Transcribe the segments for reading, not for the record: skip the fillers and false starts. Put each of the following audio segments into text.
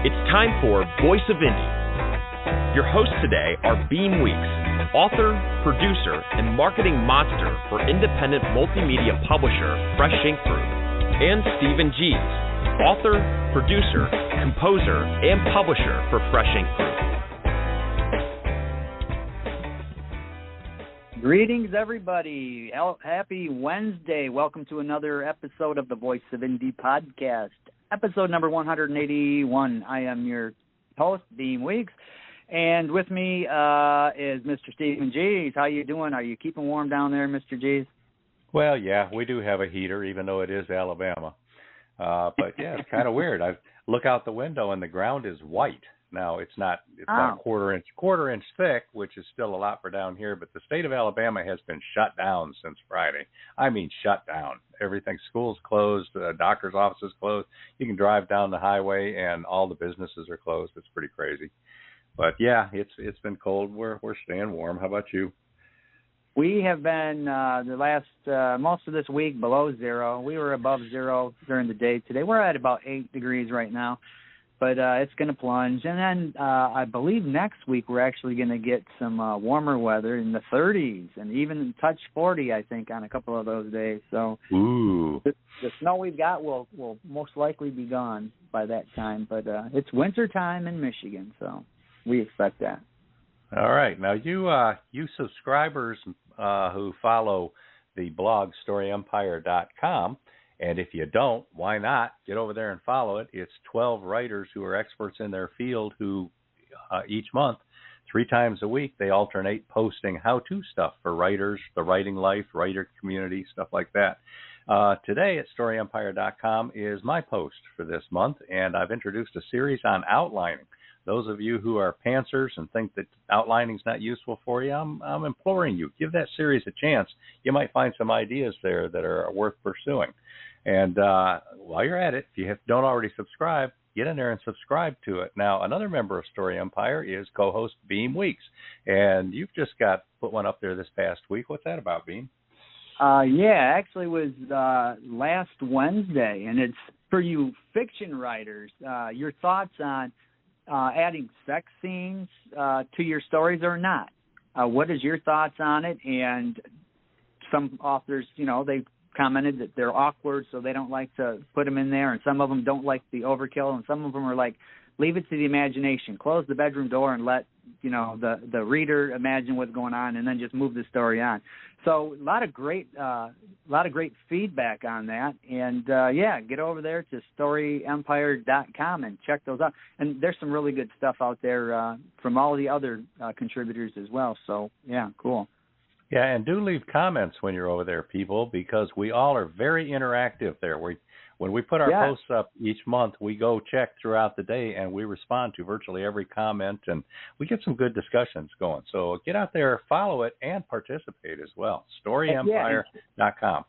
It's time for Voice of Indie. Your hosts today are Beem Weeks, author, producer, and marketing monster for independent multimedia publisher Fresh Ink Group, and Stephen Gies, author, producer, composer, and publisher for Fresh Ink Group. Greetings, everybody. Happy Wednesday. Welcome to another episode of the Voice of Indie podcast, episode number 181. I am your host, Beem Weeks, and with me is Mr. Stephen Gies. How you doing? Are you keeping warm down there, Mr. Gies? Well, yeah, we do have a heater, even though it is Alabama. But yeah, it's kind of weird. I look out the window and the ground is white. Now it's not a quarter inch thick, which is still a lot for down here, but the state of Alabama has been shut down since Friday. I mean shut down. Everything, schools closed, doctors' offices closed. You can drive down the highway and all the businesses are closed. It's pretty crazy. But yeah, it's been cold. We're staying warm. How about you? We have been the last most of this week below zero. We were above zero during the day today. We're at about 8 degrees right now, but it's going to plunge. And then I believe next week we're actually going to get some warmer weather in the 30s and even touch 40, I think, on a couple of those days. So Ooh. The snow we've got will most likely be gone by that time. But it's winter time in Michigan, so we expect that. All right. Now, you subscribers who follow the blog StoryEmpire.com, and if you don't, why not? Get over there and follow it. It's 12 writers who are experts in their field who each month, 3 times a week, they alternate posting how-to stuff for writers, the writing life, writer community, stuff like that. Today at StoryEmpire.com is my post for this month, and I've introduced a series on outlining. Those of you who are pantsers and think that outlining is not useful for you, I'm imploring you, give that series a chance. You might find some ideas there that are worth pursuing. And while you're at it, if you don't already subscribe, get in there and subscribe to it. Now, another member of Story Empire is co-host Beem Weeks, and you've just put one up there this past week. What's that about, Beem? Yeah, actually it was last Wednesday, and it's for you fiction writers. Your thoughts on adding sex scenes to your stories or not? What is your thoughts on it? And some authors, they commented that they're awkward, so they don't like to put them in there, and some of them don't like the overkill, and some of them are like, leave it to the imagination. Close the bedroom door and let the reader imagine what's going on, and then just move the story on. So a lot of great feedback on that, and get over there to StoryEmpire.com and check those out. And there's some really good stuff out there from all the other contributors as well. So yeah, cool. Yeah, and do leave comments when you're over there, people, because we all are very interactive there. When we put our posts up each month, we go check throughout the day, and we respond to virtually every comment, and we get some good discussions going. So get out there, follow it, and participate as well. StoryEmpire.com.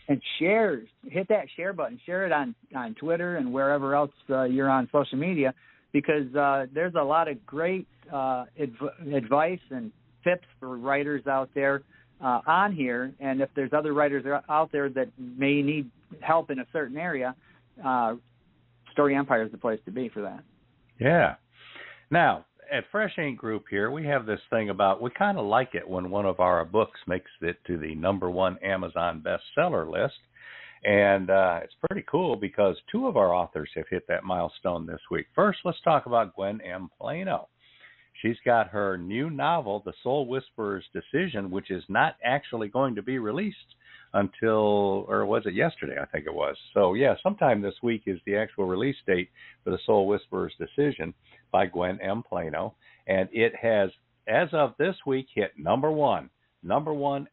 And share, hit that share button. Share it on Twitter and wherever else you're on social media, because there's a lot of great advice and tips for writers out there on here. And if there's other writers out there that may need help in a certain area, Story Empire is the place to be for that. Yeah. Now, at Fresh Ink Group here, we have this thing about, we kind of like it when one of our books makes it to the #1 Amazon bestseller list. And it's pretty cool because 2 of our authors have hit that milestone this week. First, let's talk about Gwen M. Plano. She's got her new novel, The Soul Whisperer's Decision, which is not actually going to be released until, or was it yesterday? I think it was. So, yeah, sometime this week is the actual release date for The Soul Whisperer's Decision by Gwen M. Plano. And it has, as of this week, hit #1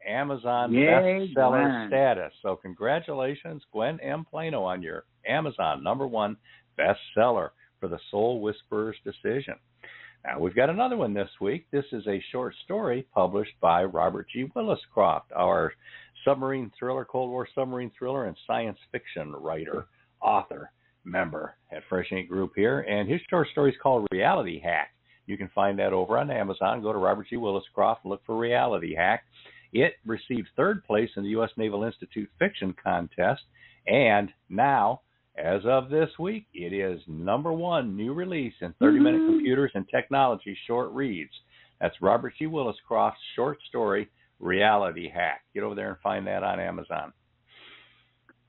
Amazon bestseller status. So congratulations, Gwen M. Plano, on your Amazon #1 bestseller for The Soul Whisperer's Decision. Now, we've got another one this week. This is a short story published by Robert G. Williscroft, our submarine thriller, Cold War submarine thriller, and science fiction writer, author, member at Fresh Ink Group here. And his short story is called Reality Hack. You can find that over on Amazon. Go to Robert G. Williscroft and look for Reality Hack. It received 3rd place in the U.S. Naval Institute Fiction Contest, and now As of this week, it is number 1 new release in 30-minute computers and technology short reads. That's Robert G. Williscroft's short story, Reality Hack. Get over there and find that on Amazon.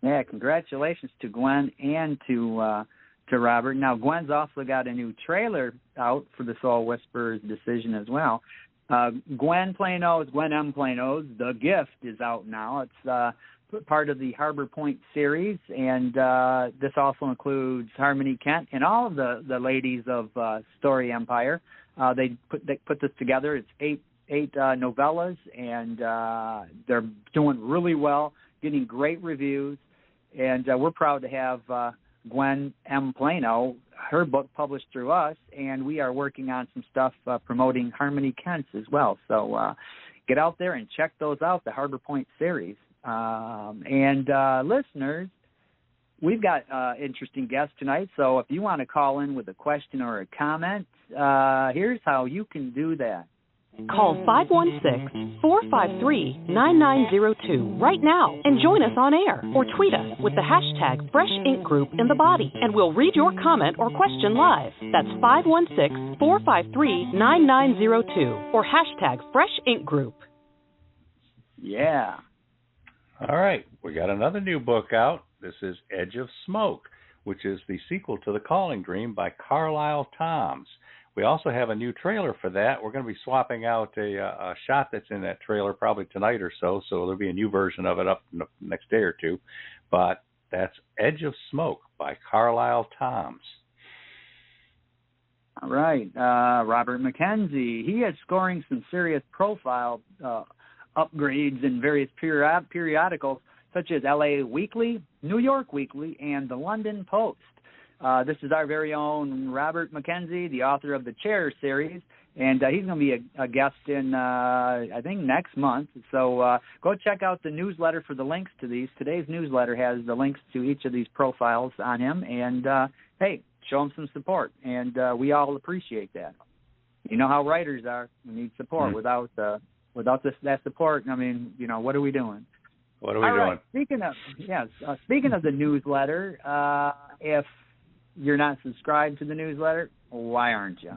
Yeah, congratulations to Gwen and to Robert. Now, Gwen's also got a new trailer out for the Soul Whisperer's decision as well. Gwen Plano's, Gwen M. Plano's The Gift is out now. It's part of the Harbor Point series, and this also includes Harmony Kent and all of the ladies of Story Empire. They put this together. It's eight novellas, and they're doing really well, getting great reviews, and we're proud to have Gwen M. Plano, her book published through us, and we are working on some stuff promoting Harmony Kent's as well. So get out there and check those out, the Harbor Point series. And listeners, we've got interesting guests tonight, so if you want to call in with a question or a comment, here's how you can do that. Call 516-453-9902 right now and join us on air, or tweet us with the hashtag Fresh Ink Group in the body, and we'll read your comment or question live. That's 516-453-9902 or hashtag Fresh Ink Group. Yeah. All right, we got another new book out. This is Edge of Smoke, which is the sequel to The Calling Dream by Carlisle Toms. We also have a new trailer for that. We're going to be swapping out a shot that's in that trailer probably tonight or so there'll be a new version of it up in the next day or two. But that's Edge of Smoke by Carlisle Toms. All right, Robert McKenzie. He is scoring some serious profile upgrades in various periodicals such as LA Weekly, New York Weekly, and the London Post. This is our very own Robert McKenzie, the author of the Chair series, and he's going to be a guest in, I think, next month. So go check out the newsletter for the links to these. Today's newsletter has the links to each of these profiles on him, and, hey, show him some support, and we all appreciate that. You know how writers are. We need support. Without that support, I mean, what are we doing? What are we doing? Right. Speaking of the newsletter, if you're not subscribed to the newsletter, why aren't you?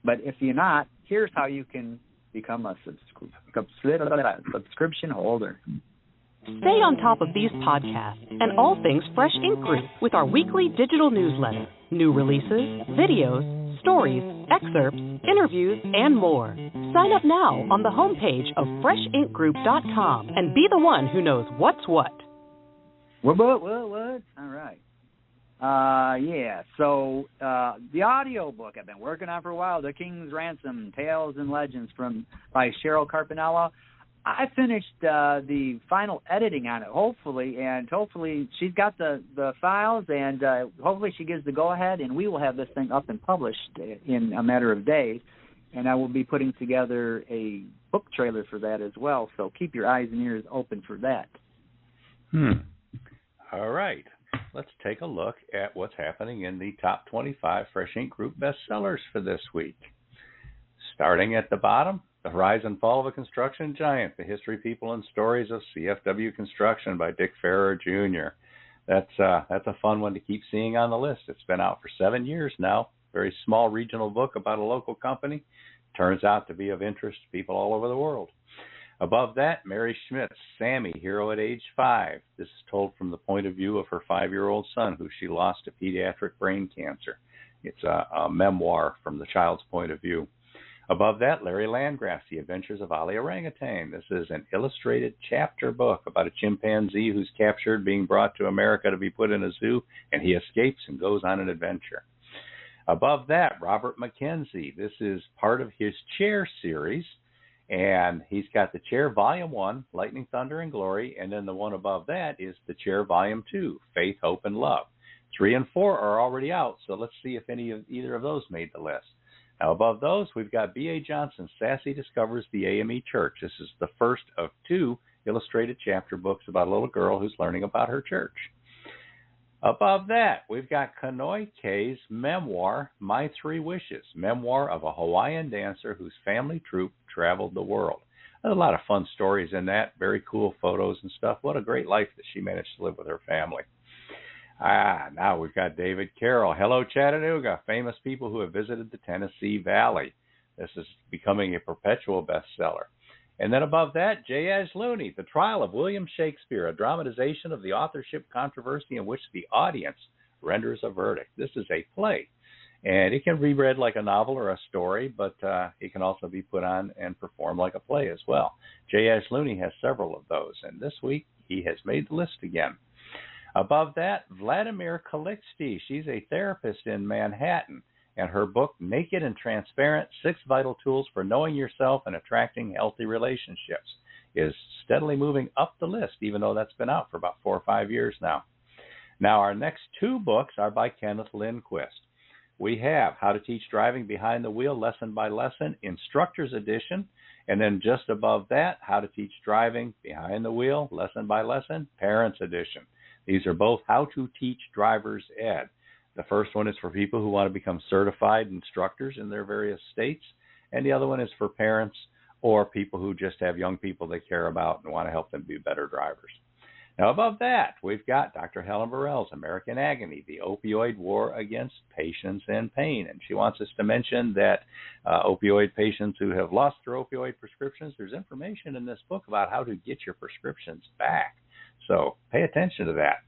But if you're not, here's how you can become a subscription holder. Stay on top of these podcasts and all things Fresh Ink Group with our weekly digital newsletter. New releases, videos, stories, excerpts, interviews, and more. Sign up now on the homepage of FreshInkGroup.com and be the one who knows what's what. What? All right. So the audio book I've been working on for a while, The King's Ransom, Tales and Legends by Cheryl Carpinello. I finished the final editing on it, hopefully she's got the files, and hopefully she gives the go-ahead, and we will have this thing up and published in a matter of days, and I will be putting together a book trailer for that as well, so keep your eyes and ears open for that. All right. Let's take a look at what's happening in the top 25 Fresh Ink Group bestsellers for this week. Starting at the bottom, The Rise and Fall of a Construction Giant, The History, People, and Stories of CFW Construction by Dick Farrar Jr. That's a fun one to keep seeing on the list. It's been out for 7 years now. Very small regional book about a local company. Turns out to be of interest to people all over the world. Above that, Mary Schmidt's Sammy, Hero at Age 5. This is told from the point of view of her 5-year-old son, who she lost to pediatric brain cancer. It's a memoir from the child's point of view. Above that, Larry Landgraf's The Adventures of Ali Orangutan. This is an illustrated chapter book about a chimpanzee who's captured, being brought to America to be put in a zoo, and he escapes and goes on an adventure. Above that, Robert McKenzie. This is part of his Chair series, and he's got the Chair Volume 1, Lightning, Thunder, and Glory, and then the one above that is the Chair Volume 2, Faith, Hope, and Love. 3 and 4 are already out, so let's see if either of those made the list. Now, above those, we've got B.A. Johnson's Sassy Discovers the AME Church. This is the first of 2 illustrated chapter books about a little girl who's learning about her church. Above that, we've got Kanoi K's memoir, My 3 Wishes, memoir of a Hawaiian dancer whose family troupe traveled the world. There's a lot of fun stories in that, very cool photos and stuff. What a great life that she managed to live with her family. Now we've got David Carroll. Hello, Chattanooga, famous people who have visited the Tennessee Valley. This is becoming a perpetual bestseller. And then above that, J. Looney, The Trial of William Shakespeare, a dramatization of the authorship controversy in which the audience renders a verdict. This is a play, and it can be read like a novel or a story, but it can also be put on and performed like a play as well. J. Looney has several of those, and this week he has made the list again. Above that, Vladimir Kalixty. She's a therapist in Manhattan, and her book, Naked and Transparent, 6 Vital Tools for Knowing Yourself and Attracting Healthy Relationships, is steadily moving up the list, even though that's been out for about 4 or 5 years now. Now, our next 2 books are by Kenneth Lindquist. We have How to Teach Driving Behind the Wheel, Lesson by Lesson, Instructor's Edition, and then just above that, How to Teach Driving Behind the Wheel, Lesson by Lesson, Parents Edition. These are both How to Teach Driver's Ed. The first one is for people who want to become certified instructors in their various states, and the other one is for parents or people who just have young people they care about and want to help them be better drivers. Now, above that, we've got Dr. Helen Burrell's American Agony, the Opioid War Against Patience and Pain. And she wants us to mention that opioid patients who have lost their opioid prescriptions, there's information in this book about how to get your prescriptions back. So pay attention to that.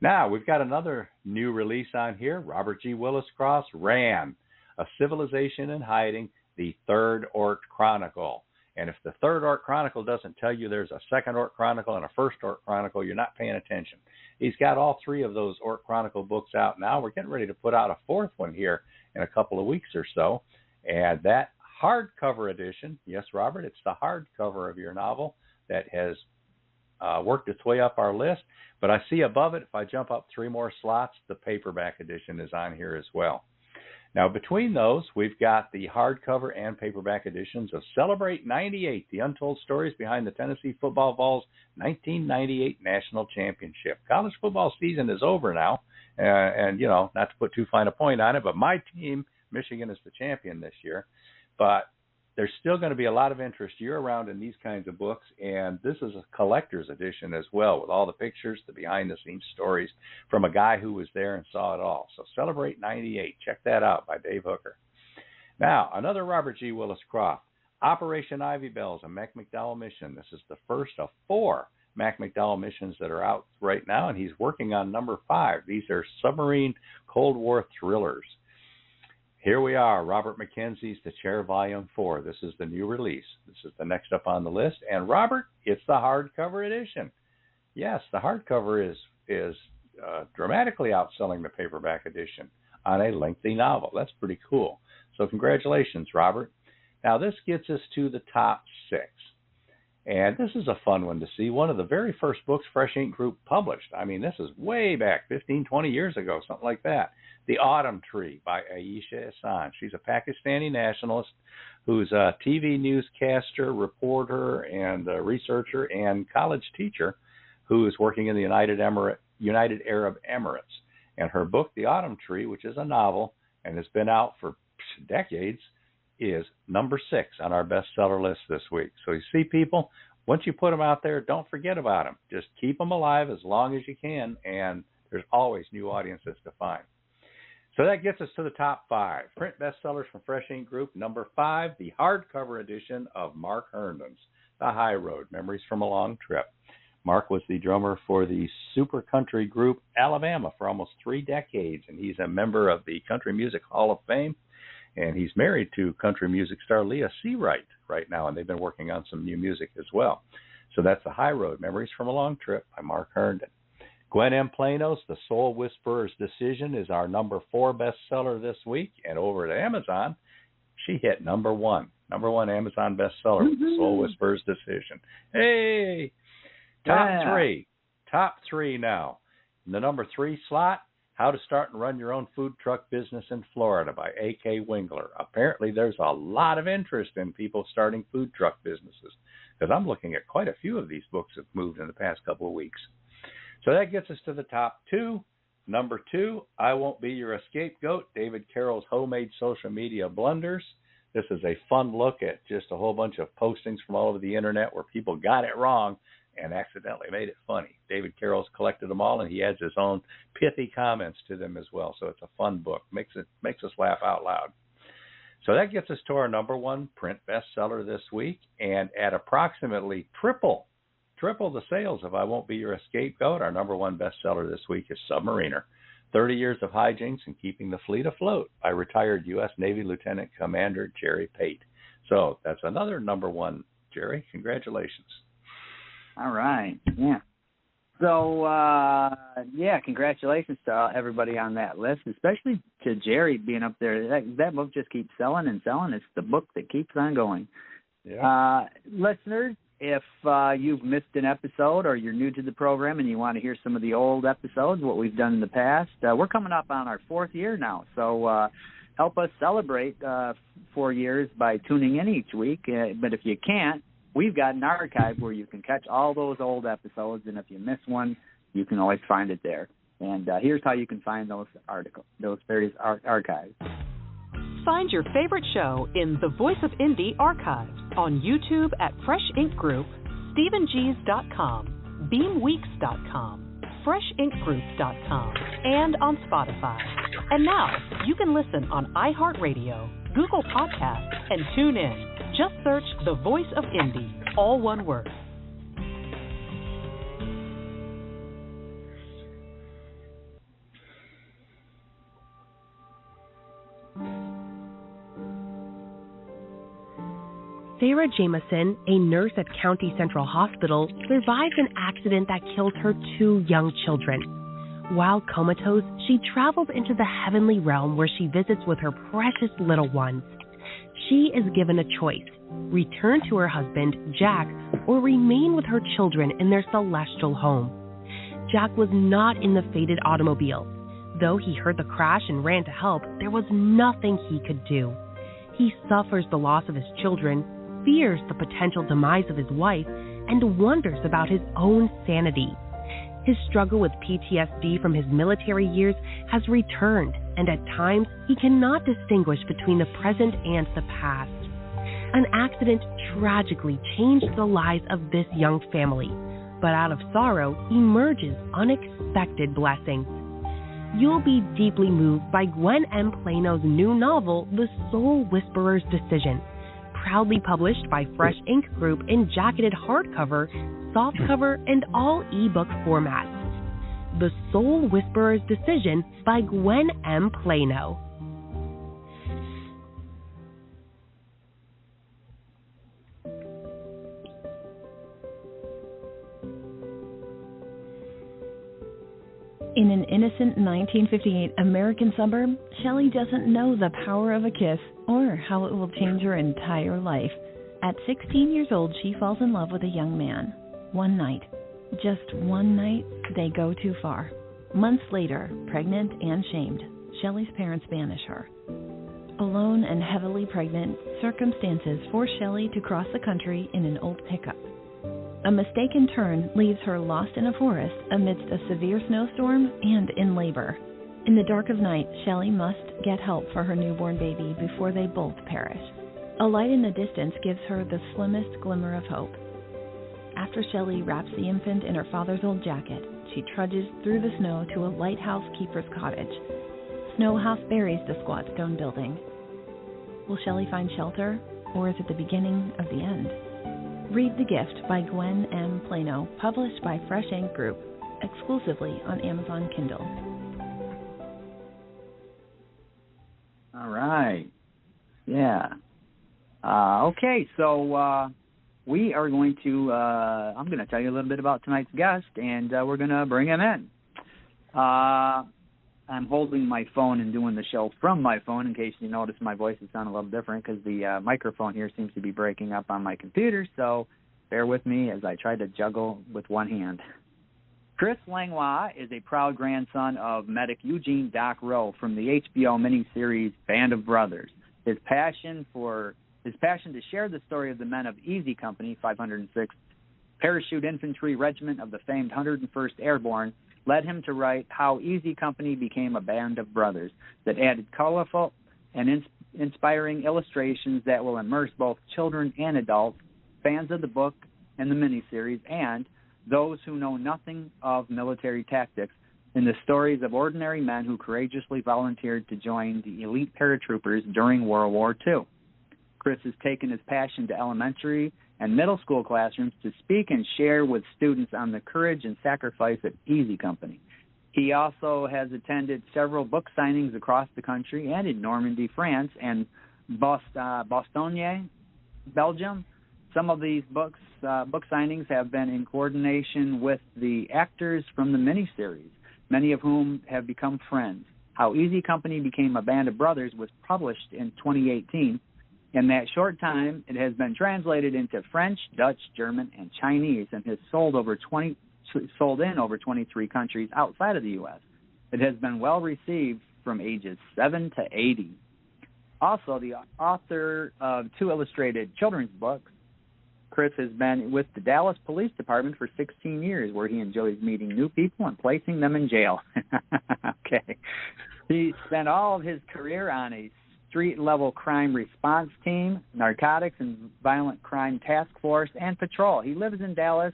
Now, we've got another new release on here. Robert G. Willis Cross, Ran, A Civilization in Hiding, the Third Ort Chronicle. And if the Third Ort Chronicle doesn't tell you there's a Second Ort Chronicle and a First Ort Chronicle, you're not paying attention. He's got all 3 of those Ort Chronicle books out now. We're getting ready to put out a 4th one here in a couple of weeks or so. And that hardcover edition, yes, Robert, it's the hardcover of your novel that has worked its way up our list. But I see above it, if I jump up 3 more slots, the paperback edition is on here as well. Now, between those, we've got the hardcover and paperback editions of Celebrate 98, the untold stories behind the Tennessee Football Vols' 1998 National Championship. College football season is over now, and, you know, not to put too fine a point on it, but my team, Michigan, is the champion this year. But there's still going to be a lot of interest year-round in these kinds of books, and this is a collector's edition as well, with all the pictures, the behind-the-scenes stories from a guy who was there and saw it all. So Celebrate 98. Check that out by Dave Hooker. Now, another Robert G. Willis Croft, Operation Ivy Bells, a Mac McDowell mission. This is the first of 4 Mac McDowell missions that are out right now, and he's working on number 5. These are submarine Cold War thrillers. Here we are, Robert McKenzie's The Chair, Volume 4. This is the new release. This is the next up on the list. And, Robert, it's the hardcover edition. Yes, the hardcover is dramatically outselling the paperback edition on a lengthy novel. That's pretty cool. So congratulations, Robert. Now, this gets us to the top 6. And this is a fun one to see. One of the very first books Fresh Ink Group published. I mean, this is way back, 15, 20 years ago, something like that. The Autumn Tree by Aisha Hassan. She's a Pakistani nationalist who's a TV newscaster, reporter, and researcher, and college teacher who is working in the United Arab Emirates. And her book, The Autumn Tree, which is a novel and has been out for decades, is number 6 on our bestseller list this week. So you see, people, once you put them out there, don't forget about them. Just keep them alive as long as you can, and there's always new audiences to find. So that gets us to the top 5. Print bestsellers from Fresh Ink Group. Number 5, the hardcover edition of Mark Herndon's The High Road, Memories from a Long Trip. Mark was the drummer for the super country group Alabama for almost 3 decades, and he's a member of the Country Music Hall of Fame. And he's married to country music star Leah Seawright right now, and they've been working on some new music as well. So that's The High Road, Memories from a Long Trip by Mark Herndon. Gwen M. Plano's The Soul Whisperer's Decision is our number 4 bestseller this week. And over at Amazon, she hit number 1 Amazon bestseller with The Soul Whisperer's Decision. Hey! Top three now. In the number 3 slot, How to Start and Run Your Own Food Truck Business in Florida by A.K. Wingler. Apparently, there's a lot of interest in people starting food truck businesses, because I'm looking at quite a few of these books that have moved in the past couple of weeks. So that gets us to the top 2. Number 2, I Won't Be Your Scapegoat, David Carroll's Homemade Social Media Blunders. This is a fun look at just a whole bunch of postings from all over the internet where people got it wrong and accidentally made it funny. David Carroll's collected them all, and he adds his own pithy comments to them as well. So it's a fun book. Makes us laugh out loud. So that gets us to our number one print bestseller this week, and at approximately triple the sales of I Won't Be Your Scapegoat, our number one bestseller this week is Submariner, 30 Years of Hijinks and Keeping the Fleet Afloat by retired U.S. Navy Lieutenant Commander Jerry Pate. So that's another number one, Jerry. Congratulations. All right. Yeah. So, congratulations to everybody on that list, especially to Jerry being up there. That book just keeps selling and selling. It's the book that keeps on going. Yeah. Listeners, if you've missed an episode or you're new to the program and you want to hear some of the old episodes, what we've done in the past, we're coming up on our 4th year now. So help us celebrate 4 years by tuning in each week. But if you can't, we've got an archive where you can catch all those old episodes, and if you miss one, you can always find it there. And here's how you can find those various archives. Find your favorite show in the Voice of Indie archives on YouTube at Fresh Ink Group, StephenG's.com, BeamWeeks.com, FreshInkGroup.com, and on Spotify. And now you can listen on iHeartRadio, Google Podcasts, and tune in. Just search The Voice of Indie, all one word. Sarah Jameson, a nurse at County Central Hospital, survives an accident that kills her 2 young children. While comatose, she travels into the heavenly realm where she visits with her precious little ones. She is given a choice: return to her husband, Jack, or remain with her children in their celestial home. Jack was not in the fated automobile. Though he heard the crash and ran to help, there was nothing he could do. He suffers the loss of his children, fears the potential demise of his wife, and wonders about his own sanity. His struggle with PTSD from his military years has returned, and at times he cannot distinguish between the present and the past. An accident tragically changed the lives of this young family, but out of sorrow emerges unexpected blessings. You'll be deeply moved by Gwen M. Plano's new novel, The Soul Whisperer's Decision, proudly published by Fresh Ink Group in jacketed hardcover, softcover, and all ebook formats. The Soul Whisperer's Decision by Gwen M. Plano. In an innocent 1958 American suburb, Shelley doesn't know the power of a kiss or how it will change her entire life. At 16 years old, she falls in love with a young man. One night, just one night, they go too far. Months later, pregnant and shamed, Shelley's parents banish her. Alone and heavily pregnant, circumstances force Shelley to cross the country in an old pickup. A mistaken turn leaves her lost in a forest amidst a severe snowstorm and in labor. In the dark of night, Shelley must get help for her newborn baby before they both perish. A light in the distance gives her the slimmest glimmer of hope. After Shelley wraps the infant in her father's old jacket, she trudges through the snow to a lighthouse keeper's cottage. Snow half buries the squat stone building. Will Shelley find shelter, or is it the beginning of the end? Read The Gift by Gwen M. Plano, published by Fresh Ink Group, exclusively on Amazon Kindle. All right. Yeah. Okay, so we are going to, I'm going to tell you a little bit about tonight's guest, and we're going to bring him in. I'm holding my phone and doing the show from my phone. In case you notice my voice is sounding a little different because the microphone here seems to be breaking up on my computer, so bear with me as I try to juggle with one hand. Chris Langlois is a proud grandson of medic Eugene Doc Rowe from the HBO miniseries Band of Brothers. His passion to share the story of the men of Easy Company, 506th Parachute Infantry Regiment of the famed 101st Airborne, led him to write How Easy Company Became a Band of Brothers, that added colorful and inspiring illustrations that will immerse both children and adults, fans of the book and the miniseries, and those who know nothing of military tactics, in the stories of ordinary men who courageously volunteered to join the elite paratroopers during World War II. Chris has taken his passion to elementary and middle school classrooms to speak and share with students on the courage and sacrifice of Easy Company. He also has attended several book signings across the country and in Normandy, France, and Bastogne, Belgium. Some of these book signings have been in coordination with the actors from the miniseries, many of whom have become friends. How Easy Company Became a Band of Brothers was published in 2018. In that short time, it has been translated into French, Dutch, German, and Chinese, and has sold in over 23 countries outside of the U.S. It has been well received from ages 7 to 80. Also, the author of 2 illustrated children's books, Chris has been with the Dallas Police Department for 16 years, where he enjoys meeting new people and placing them in jail. Okay. He spent all of his career on a street-level crime response team, narcotics and violent crime task force, and patrol. He lives in Dallas,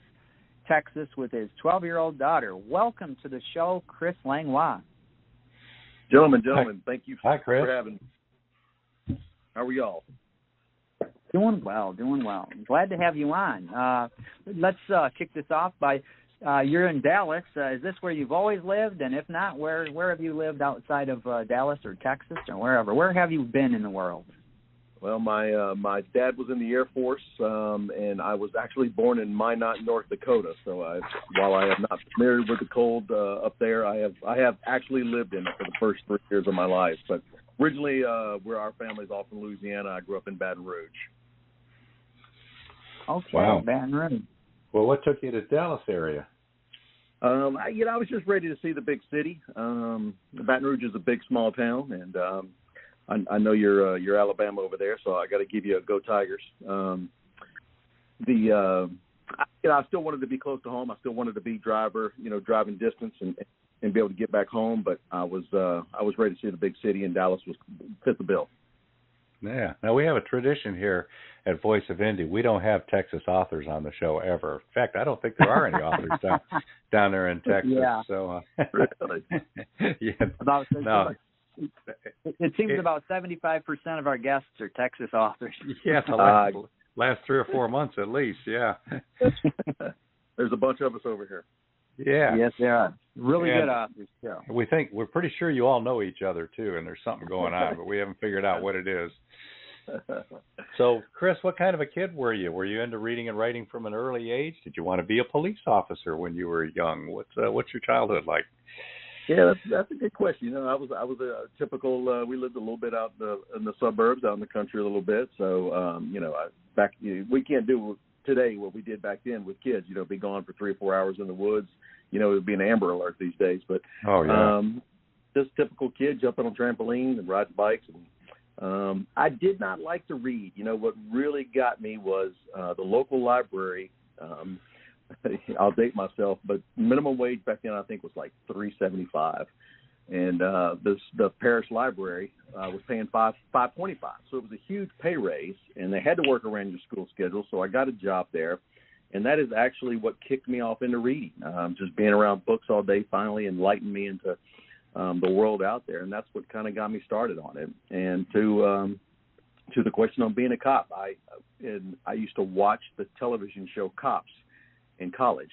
Texas, with his 12-year-old daughter. Welcome to the show, Chris Langlois. Gentlemen, thank you Hi, Chris. for having me. How are y'all? Doing well. Glad to have you on. Let's kick this off by, you're in Dallas. Is this where you've always lived? And if not, where have you lived outside of Dallas or Texas or wherever? Where have you been in the world? Well, my dad was in the Air Force, and I was actually born in Minot, North Dakota. So while I am not familiar with the cold up there, I have actually lived in it for the first 3 years of my life. But originally, where our family's all from Louisiana, I grew up in Baton Rouge. Okay, wow. Baton Rouge. Well, what took you to the Dallas area? I was just ready to see the big city. Baton Rouge is a big, small town, and I know you're Alabama over there, so I got to give you a go Tigers. I still wanted to be close to home. I still wanted to be driving distance and be able to get back home. But I was ready to see the big city, and Dallas fit the bill. Yeah. Now, we have a tradition here at Voice of Indy. We don't have Texas authors on the show ever. In fact, I don't think there are any authors down there in Texas. Yeah. So, really? Yeah. It seems about 75% of our guests are Texas authors. Yeah, the last 3 or 4 months at least, yeah. There's a bunch of us over here. Yeah. Yes, there are. Really good authors, too. We're pretty sure you all know each other, too, and there's something going on, but we haven't figured out what it is. So, Chris, what kind of a kid were you? Were you into reading and writing from an early age? Did you want to be a police officer when you were young? What's your childhood like? Yeah, that's a good question. I was a typical. We lived a little bit out in the suburbs, out in the country a little bit. So, we can't do today what we did back then with kids. Be gone for 3 or 4 hours in the woods. It would be an Amber Alert these days. But just typical kid jumping on trampolines and riding bikes. And I did not like to read. What really got me was the local library. I'll date myself, but minimum wage back then I think was like $3.75, and the parish library was paying $5.25. So it was a huge pay raise, and they had to work around your school schedule. So I got a job there, and that is actually what kicked me off into reading. Just being around books all day finally enlightened me into the world out there, and that's what kind of got me started on it. And to the question on being a cop, I used to watch the television show Cops in college,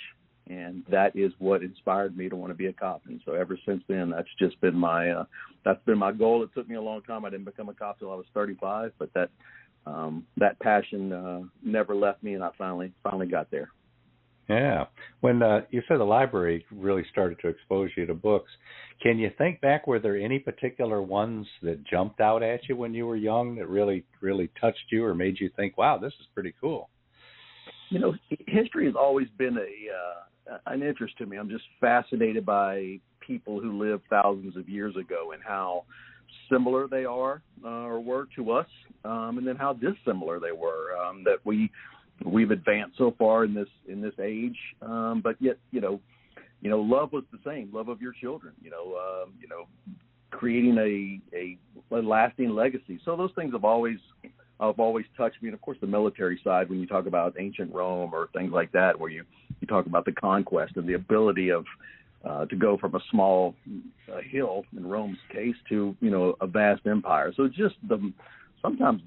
and that is what inspired me to want to be a cop. And so ever since then, that's just been my goal. It took me a long time. I didn't become a cop till I was 35, but that passion never left me, and I finally got there. Yeah. When you said the library really started to expose you to books, can you think back, were there any particular ones that jumped out at you when you were young that really, really touched you or made you think, wow, this is pretty cool? History has always been an interest to me. I'm just fascinated by people who lived thousands of years ago and how similar they are or were to us, and then how dissimilar they were. That we've advanced so far in this age, but yet love was the same. Love of your children. Creating a lasting legacy. So those things have always touched me. And of course, the military side, when you talk about ancient Rome or things like that, where you you talk about the conquest and the ability of to go from a small hill in Rome's case to, you know, a vast empire. So just sometimes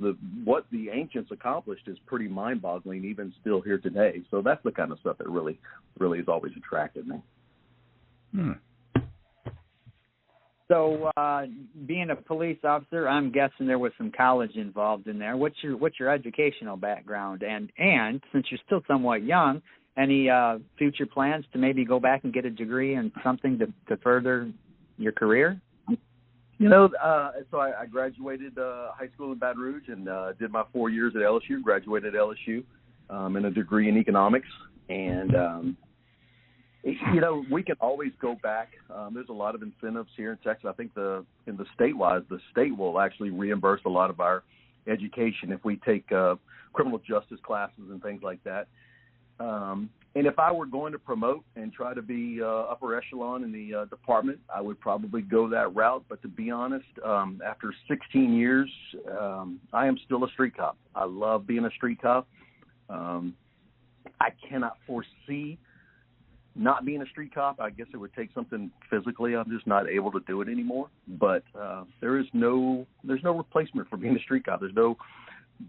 what the ancients accomplished is pretty mind-boggling, even still here today. So that's the kind of stuff that really has always attracted me. So, being a police officer, I'm guessing there was some college involved in there. What's your educational background? And since you're still somewhat young, any future plans to maybe go back and get a degree in something to further your career? You know, so I graduated high school in Baton Rouge and did my 4 years at LSU, graduated at LSU in a degree in economics. And, you know, we can always go back. There's a lot of incentives here in Texas. I think in the state-wise, the state will actually reimburse a lot of our education if we take criminal justice classes and things like that. And if I were going to promote and try to be upper echelon in the department, I would probably go that route. But to be honest, after 16 years, I am still a street cop. I love being a street cop. I cannot foresee not being a street cop. I guess it would take something physically. I'm just not able to do it anymore. But there's no replacement for being a street cop. There's no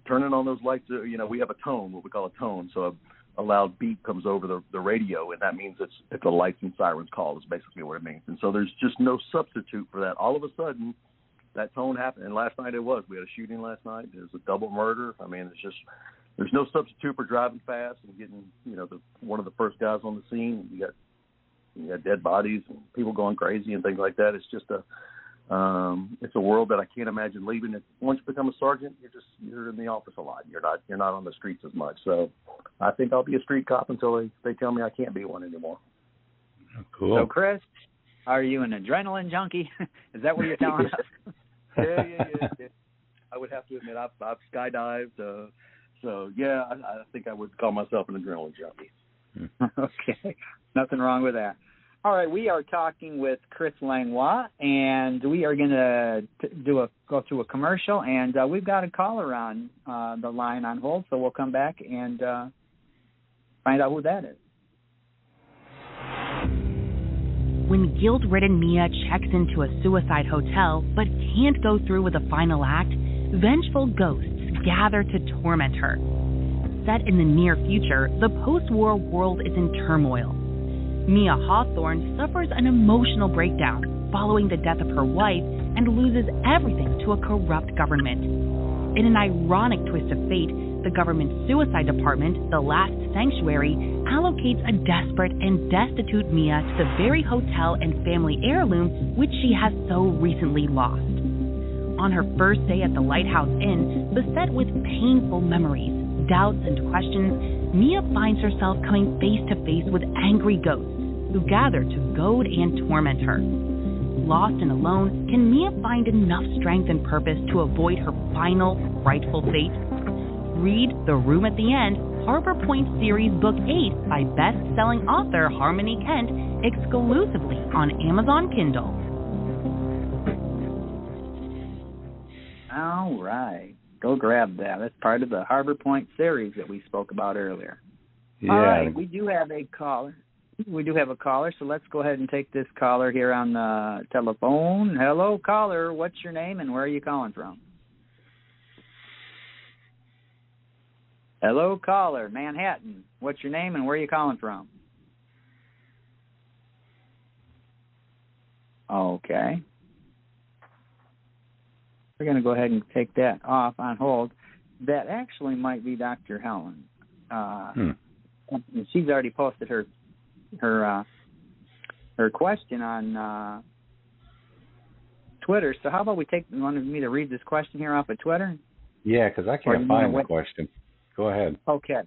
turning on those lights. You know, we have a tone, what we call a tone. So a loud beep comes over the radio, and that means it's a lights and sirens call is basically what it means. And so there's just no substitute for that. All of a sudden, that tone happened. And last night we had a shooting last night. There's a double murder. I mean, it's just, there's no substitute for driving fast and getting, you know, one of the first guys on the scene. You got dead bodies and people going crazy and things like that. It's just it's a world that I can't imagine leaving. Once you become a sergeant, you're in the office a lot. You're not on the streets as much. So I think I'll be a street cop until they tell me I can't be one anymore. Cool. So Chris, are you an adrenaline junkie? Is that what you're telling us? Yeah. I would have to admit I've skydived. So yeah, I think I would call myself an adrenaline junkie. Okay, nothing wrong with that. All right, we are talking with Chris Langlois, and we are going to go through a commercial, and we've got a caller on the line on hold, so we'll come back and find out who that is. When guilt-ridden Mia checks into a suicide hotel but can't go through with the final act, vengeful ghosts gather to torment her. Set in the near future, the post-war world is in turmoil. Mia Hawthorne suffers an emotional breakdown following the death of her wife and loses everything to a corrupt government. In an ironic twist of fate, the government suicide department, the Last Sanctuary, allocates a desperate and destitute Mia to the very hotel and family heirloom which she has so recently lost. On her first day at the Lighthouse Inn, beset with painful memories, doubts, and questions, Mia finds herself coming face to face with angry ghosts who gather to goad and torment her. Lost and alone, can Mia find enough strength and purpose to avoid her final, frightful fate? Read The Room at the End, Harbor Point Series Book 8 by best-selling author Harmony Kent, exclusively on Amazon Kindle. All right. Go grab that. That's part of the Harbor Point series that we spoke about earlier. Yeah. All right. We do have a caller, so let's go ahead and take this caller here on the telephone. Hello, caller. What's your name and where are you calling from? Hello, caller, Manhattan. What's your name and where are you calling from? Okay. We're going to go ahead and take that off on hold. That actually might be Dr. Helen. She's already posted her question on Twitter. So how about we you wanted me to read this question here off of Twitter? Yeah, because I can't find the question. Go ahead. Okay.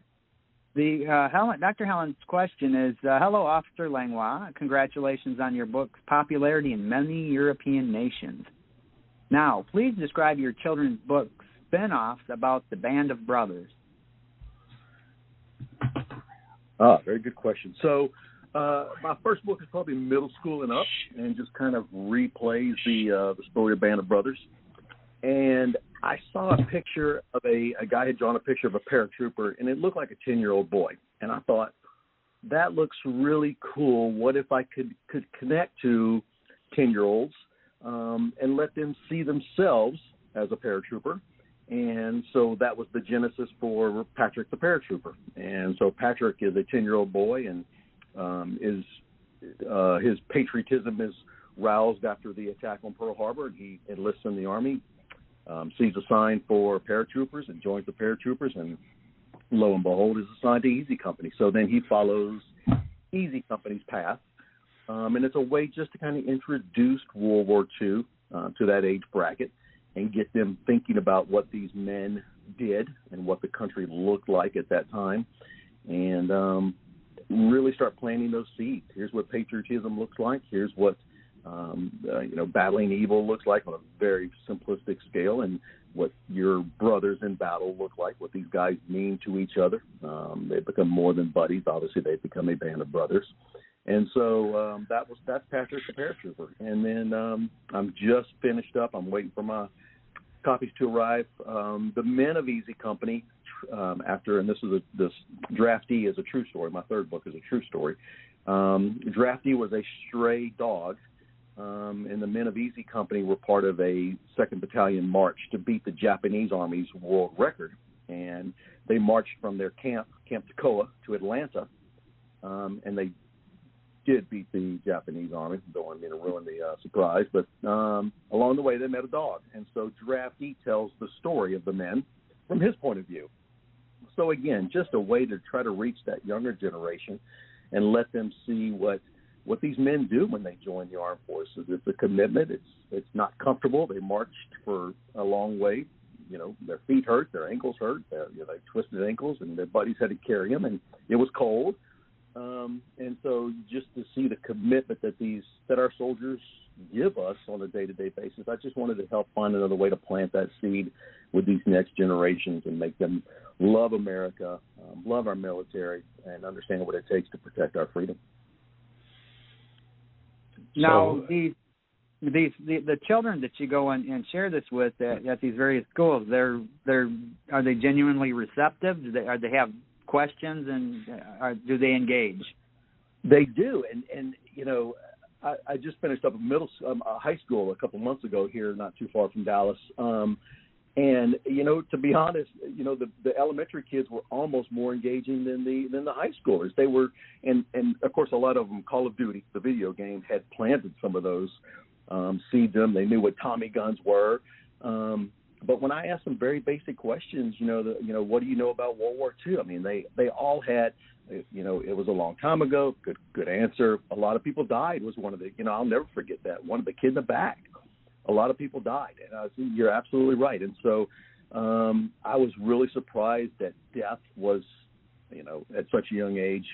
Dr. Helen's question is, hello, Officer Langlois. Congratulations on your book's popularity in many European nations. Now, please describe your children's book spin-offs about the Band of Brothers. Very good question. So my first book is probably middle school and up and just kind of replays the story of Band of Brothers. And I saw a picture of a guy had drawn a picture of a paratrooper, and it looked like a 10-year-old boy. And I thought, that looks really cool. What if I could connect to 10-year-olds and let them see themselves as a paratrooper? And so that was the genesis for Patrick the Paratrooper. And so Patrick is a 10-year-old boy, and his patriotism is roused after the attack on Pearl Harbor, and he enlists in the Army, sees a sign for paratroopers and joins the paratroopers, and lo and behold, is assigned to Easy Company. So then he follows Easy Company's path, and it's a way just to kind of introduce World War II to that age bracket and get them thinking about what these men did and what the country looked like at that time, and really start planting those seeds. Here's what patriotism looks like. Here's what battling evil looks like on a very simplistic scale, and what your brothers in battle look like, what these guys mean to each other. They become more than buddies. Obviously, they become a band of brothers. And so that's Patrick the Paratrooper. And then I'm just finished up. I'm waiting for my copies to arrive. The Men of Easy Company, and this Draftee is a true story. My third book is a true story. Draftee was a stray dog, and the Men of Easy Company were part of a 2nd Battalion march to beat the Japanese Army's world record. And they marched from their Camp Toccoa, to Atlanta, and they did beat the Japanese Army. Don't want me to ruin the surprise, but along the way they met a dog. And so Draftee tells the story of the men from his point of view. So again, just a way to try to reach that younger generation and let them see what these men do when they join the armed forces. It's a commitment. It's not comfortable. They marched for a long way. You know, their feet hurt, their ankles hurt. They twisted ankles, and their buddies had to carry them, and it was cold. And so just to see the commitment that our soldiers give us on a day-to-day basis, I just wanted to help find another way to plant that seed with these next generations and make them love America, love our military, and understand what it takes to protect our freedom. Now, the children that you go and share this with at these various schools, are they genuinely receptive? Do they have questions, and do they engage? They do, and you know, I just finished up a high school a couple months ago here, not too far from Dallas, and you know, to be honest, you know, the elementary kids were almost more engaging than the high schoolers. They were, and of course, a lot of them, Call of Duty, the video game, had planted some of those seeds in them. They knew what Tommy guns were. But when I asked them very basic questions, what do you know about World War II? I mean, they all had, you know, it was a long time ago. Good answer. A lot of people died was one of the, I'll never forget that. One of the kid in the back. A lot of people died. And you're absolutely right. And so I was really surprised that death was, at such a young age,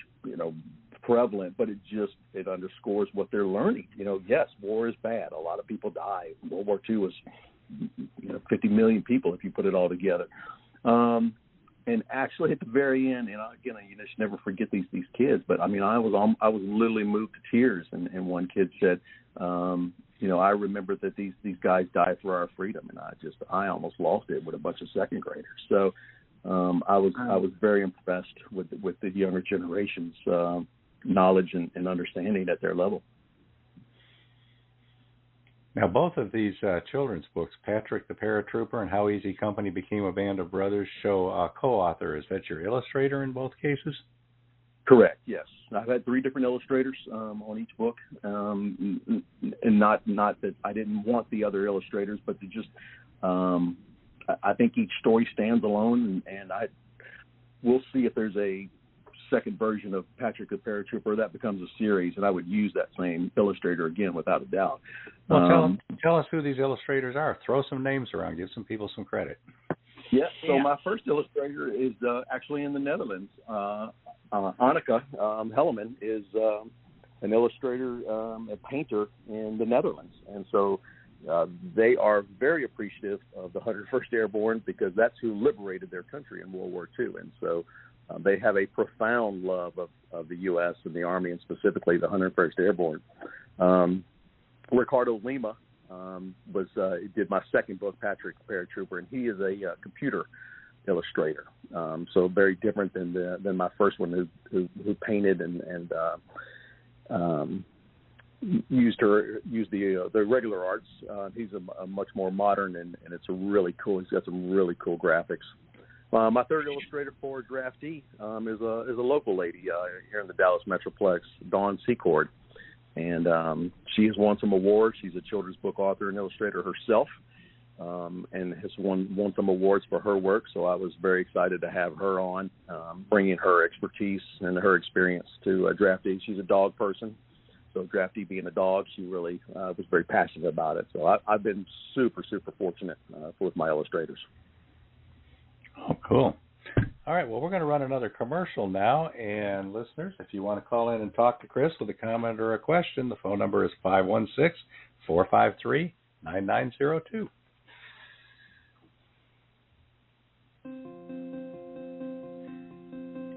prevalent, but it underscores what they're learning. Yes, war is bad. A lot of people die. World War II was 50 million people if you put it all together. And actually at the very end, again, you just never forget these kids, but I mean, I was literally moved to tears. And one kid said, I remember that these guys died for our freedom. And I almost lost it with a bunch of second graders. So I was very impressed with the younger generation's knowledge and understanding at their level. Now, both of these children's books, Patrick the Paratrooper and How Easy Company Became a Band of Brothers, show a co-author. Is that your illustrator in both cases? Correct, yes. I've had 3 different illustrators on each book, and not that I didn't want the other illustrators, but to just I think each story stands alone, and we'll see if there's a second version of Patrick the Paratrooper that becomes a series, and I would use that same illustrator again without a doubt. Well, tell us who these illustrators are. Throw some names around. Give some people some credit. Yeah. So my first illustrator is actually in the Netherlands. Anneke Helleman is an illustrator, a painter in the Netherlands, and so they are very appreciative of the 101st Airborne because that's who liberated their country in World War II, and so they have a profound love of the U.S. and the Army, and specifically the 101st Airborne. Ricardo Lima did my second book, Patrick the Paratrooper, and he is a computer illustrator. So very different than my first one, who painted and used the regular arts. He's a much more modern, and it's a really cool. He's got some really cool graphics. My third illustrator for Draftee is a local lady here in the Dallas Metroplex, Dawn Secord, and she has won some awards. She's a children's book author and illustrator herself, and has won some awards for her work. So I was very excited to have her on, bringing her expertise and her experience to Draftee. She's a dog person. So Draftee being a dog, she really was very passionate about it. So I've been super, super fortunate with my illustrators. Oh, cool. All right, well, we're going to run another commercial now. And listeners, if you want to call in and talk to Chris with a comment or a question, the phone number is 516-453-9902.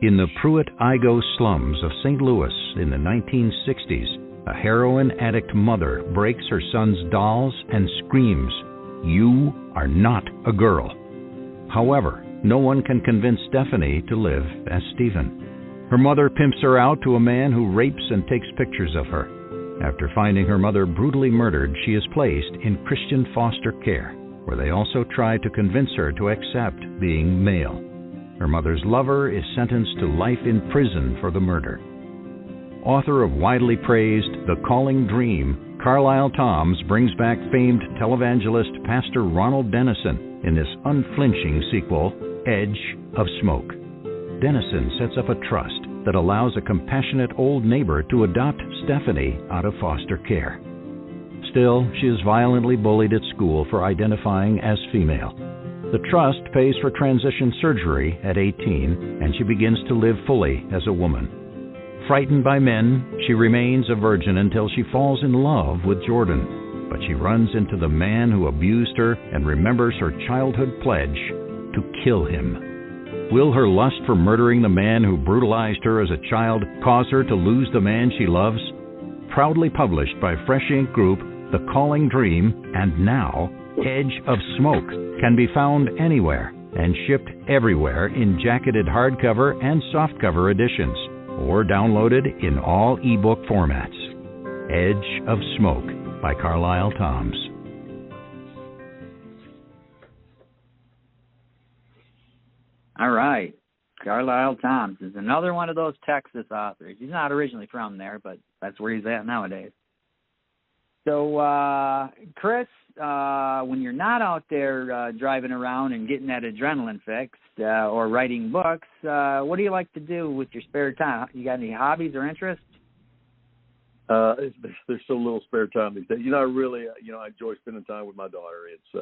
In the Pruitt-Igoe slums of St. Louis in the 1960s, a heroin addict mother breaks her son's dolls and screams, "You are not a girl." However, no one can convince Stephanie to live as Stephen. Her mother pimps her out to a man who rapes and takes pictures of her. After finding her mother brutally murdered, she is placed in Christian foster care, where they also try to convince her to accept being male. Her mother's lover is sentenced to life in prison for the murder. Author of widely praised The Calling Dream, Carlisle Thoms brings back famed televangelist Pastor Ronald Dennison in this unflinching sequel, Edge of Smoke. Dennison sets up a trust that allows a compassionate old neighbor to adopt Stephanie out of foster care. Still, she is violently bullied at school for identifying as female. The trust pays for transition surgery at 18, and she begins to live fully as a woman. Frightened by men, she remains a virgin until she falls in love with Jordan. But she runs into the man who abused her and remembers her childhood pledge to kill him. Will her lust for murdering the man who brutalized her as a child cause her to lose the man she loves? Proudly published by Fresh Ink Group, The Calling Dream, and now Edge of Smoke can be found anywhere and shipped everywhere in jacketed hardcover and softcover editions, or downloaded in all ebook formats. Edge of Smoke by Carlisle Thoms. All right. Carlisle Thoms is another one of those Texas authors. He's not originally from there, but that's where he's at nowadays. So, Chris, when you're not out there driving around and getting that adrenaline fix or writing books, what do you like to do with your spare time? You got any hobbies or interests? There's so little spare time these days. I really, I enjoy spending time with my daughter. It's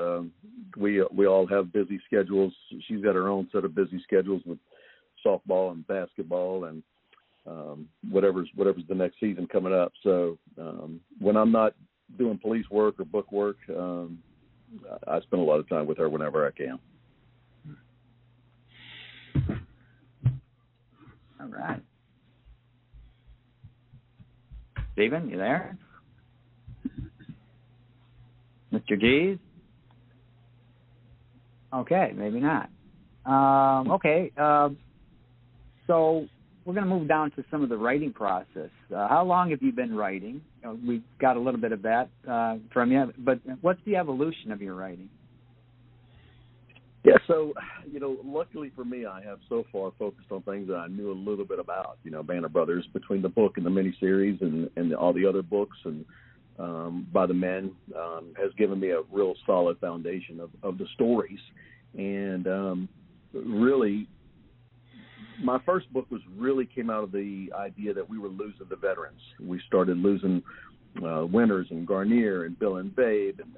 we all have busy schedules. She's got her own set of busy schedules with softball and basketball and whatever's the next season coming up. So when I'm not doing police work or book work, I spend a lot of time with her whenever I can. All right. Stephen, you there? Mr. G's? Okay, maybe not. So we're going to move down to some of the writing process. How long have you been writing? We got a little bit of that from you, but what's the evolution of your writing? Yeah, so, luckily for me, I have so far focused on things that I knew a little bit about, Banner Brothers, between the book and the miniseries and all the other books and by the men has given me a real solid foundation of the stories. And really, my first book came out of the idea that we were losing the veterans. We started losing Winters and Garnier and Bill and Babe and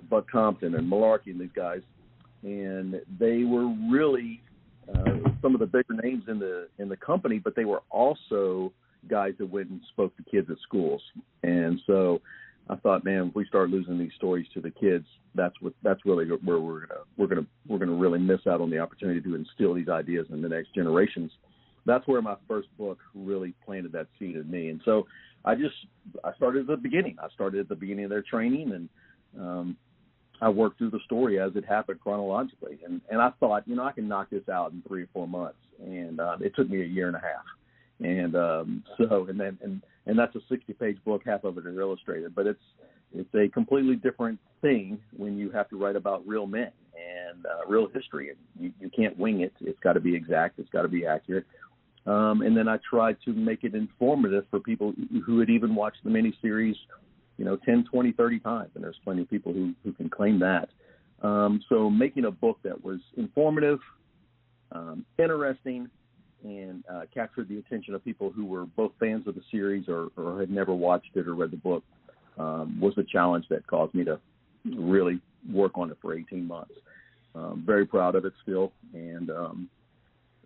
Buck Compton and Malarkey and these guys. And they were really some of the bigger names in the company, but they were also guys that went and spoke to kids at schools. And so I thought, man, if we start losing these stories to the kids, that's really where we're gonna really miss out on the opportunity to instill these ideas in the next generations. That's where my first book really planted that seed in me. And so I started at the beginning. I started at the beginning of their training, and I worked through the story as it happened chronologically, and I thought, I can knock this out in 3 or 4 months, and it took me a year and a half, and and that's a 60-page book, half of it is illustrated, but it's a completely different thing when you have to write about real men and real history, and you can't wing it. It's got to be exact, it's got to be accurate, and then I tried to make it informative for people who had even watched the miniseries 10, 20, 30 times, and there's plenty of people who can claim that. So making a book that was informative, interesting, and captured the attention of people who were both fans of the series or had never watched it or read the book was a challenge that caused me to really work on it for 18 months. Very proud of it still, and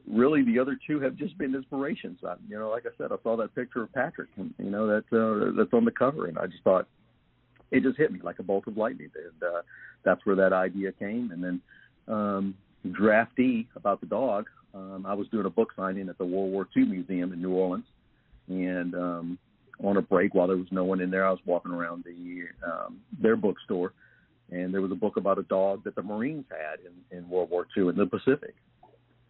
really, the other 2 have just been inspirations. Like I said, I saw that picture of Patrick, that's on the cover, and I just thought it just hit me like a bolt of lightning. And that's where that idea came. And then draftee about the dog. I was doing a book signing at the World War II Museum in New Orleans, and on a break while there was no one in there, I was walking around their bookstore, and there was a book about a dog that the Marines had in World War II in the Pacific.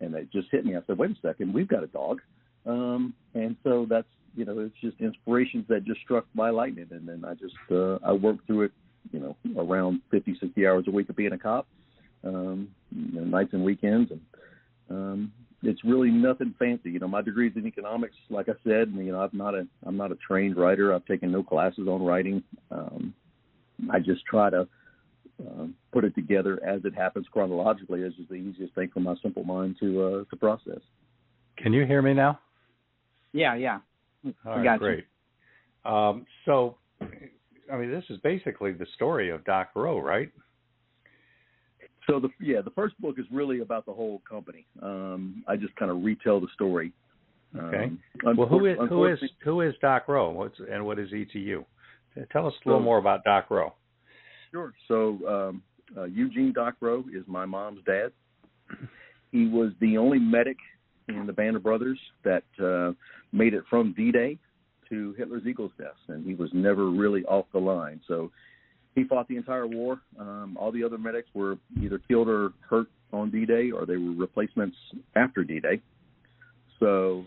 And it just hit me. I said, wait a second, we've got a dog. And so that's, it's just inspirations that just struck by lightning. And then I worked through it, around 50, 60 hours a week of being a cop, nights and weekends. And it's really nothing fancy. My degree's in economics, like I said. And, I'm not a trained writer. I've taken no classes on writing. I just try to put it together as it happens chronologically, is just the easiest thing for my simple mind to process. Can you hear me now? Yeah. All right, great. So, this is basically the story of Doc Rowe, right? So the first book is really about the whole company. I just kind of retell the story. Okay. Well, who is Doc Rowe? What is he to you? Tell us a little more about Doc Rowe. Sure. So Eugene Doc Rowe is my mom's dad. He was the only medic in the Band of Brothers that made it from D-Day to Hitler's Eagles deaths, and he was never really off the line. So he fought the entire war. All the other medics were either killed or hurt on D-Day, or they were replacements after D-Day. So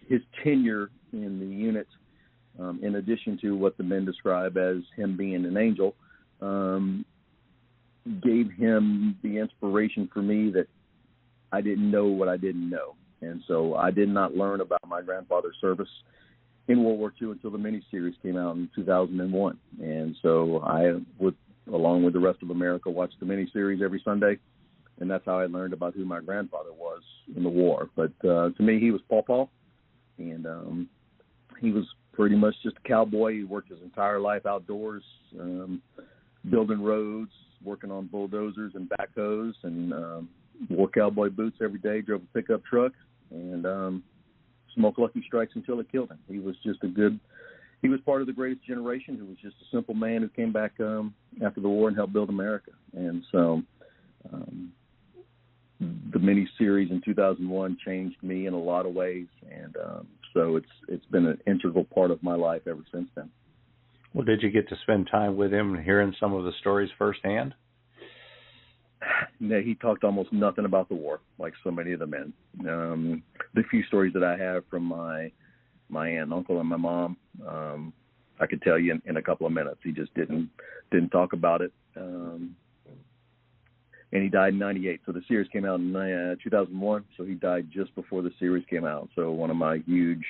his tenure in the unit, in addition to what the men describe as him being an angel, gave him the inspiration for me that I didn't know what I didn't know. And so I did not learn about my grandfather's service in World War II until the miniseries came out in 2001. And so I would, along with the rest of America, watch the miniseries every Sunday. And that's how I learned about who my grandfather was in the war. But to me, he was Paw, and he was pretty much just a cowboy. He worked his entire life outdoors, building roads, working on bulldozers and backhoes, and wore cowboy boots every day, drove a pickup truck, and smoked Lucky Strikes until it killed him. He was just he was part of the greatest generation who was just a simple man who came back after the war and helped build America. And so the miniseries in 2001 changed me in a lot of ways, and so it's been an integral part of my life ever since then. Well, did you get to spend time with him and hearing some of the stories firsthand? No, he talked almost nothing about the war, like so many of the men. The few stories that I have from my aunt and uncle and my mom, I could tell you in a couple of minutes. He just didn't talk about it. And he died in 98. So the series came out in 2001. So he died just before the series came out. So one of my huge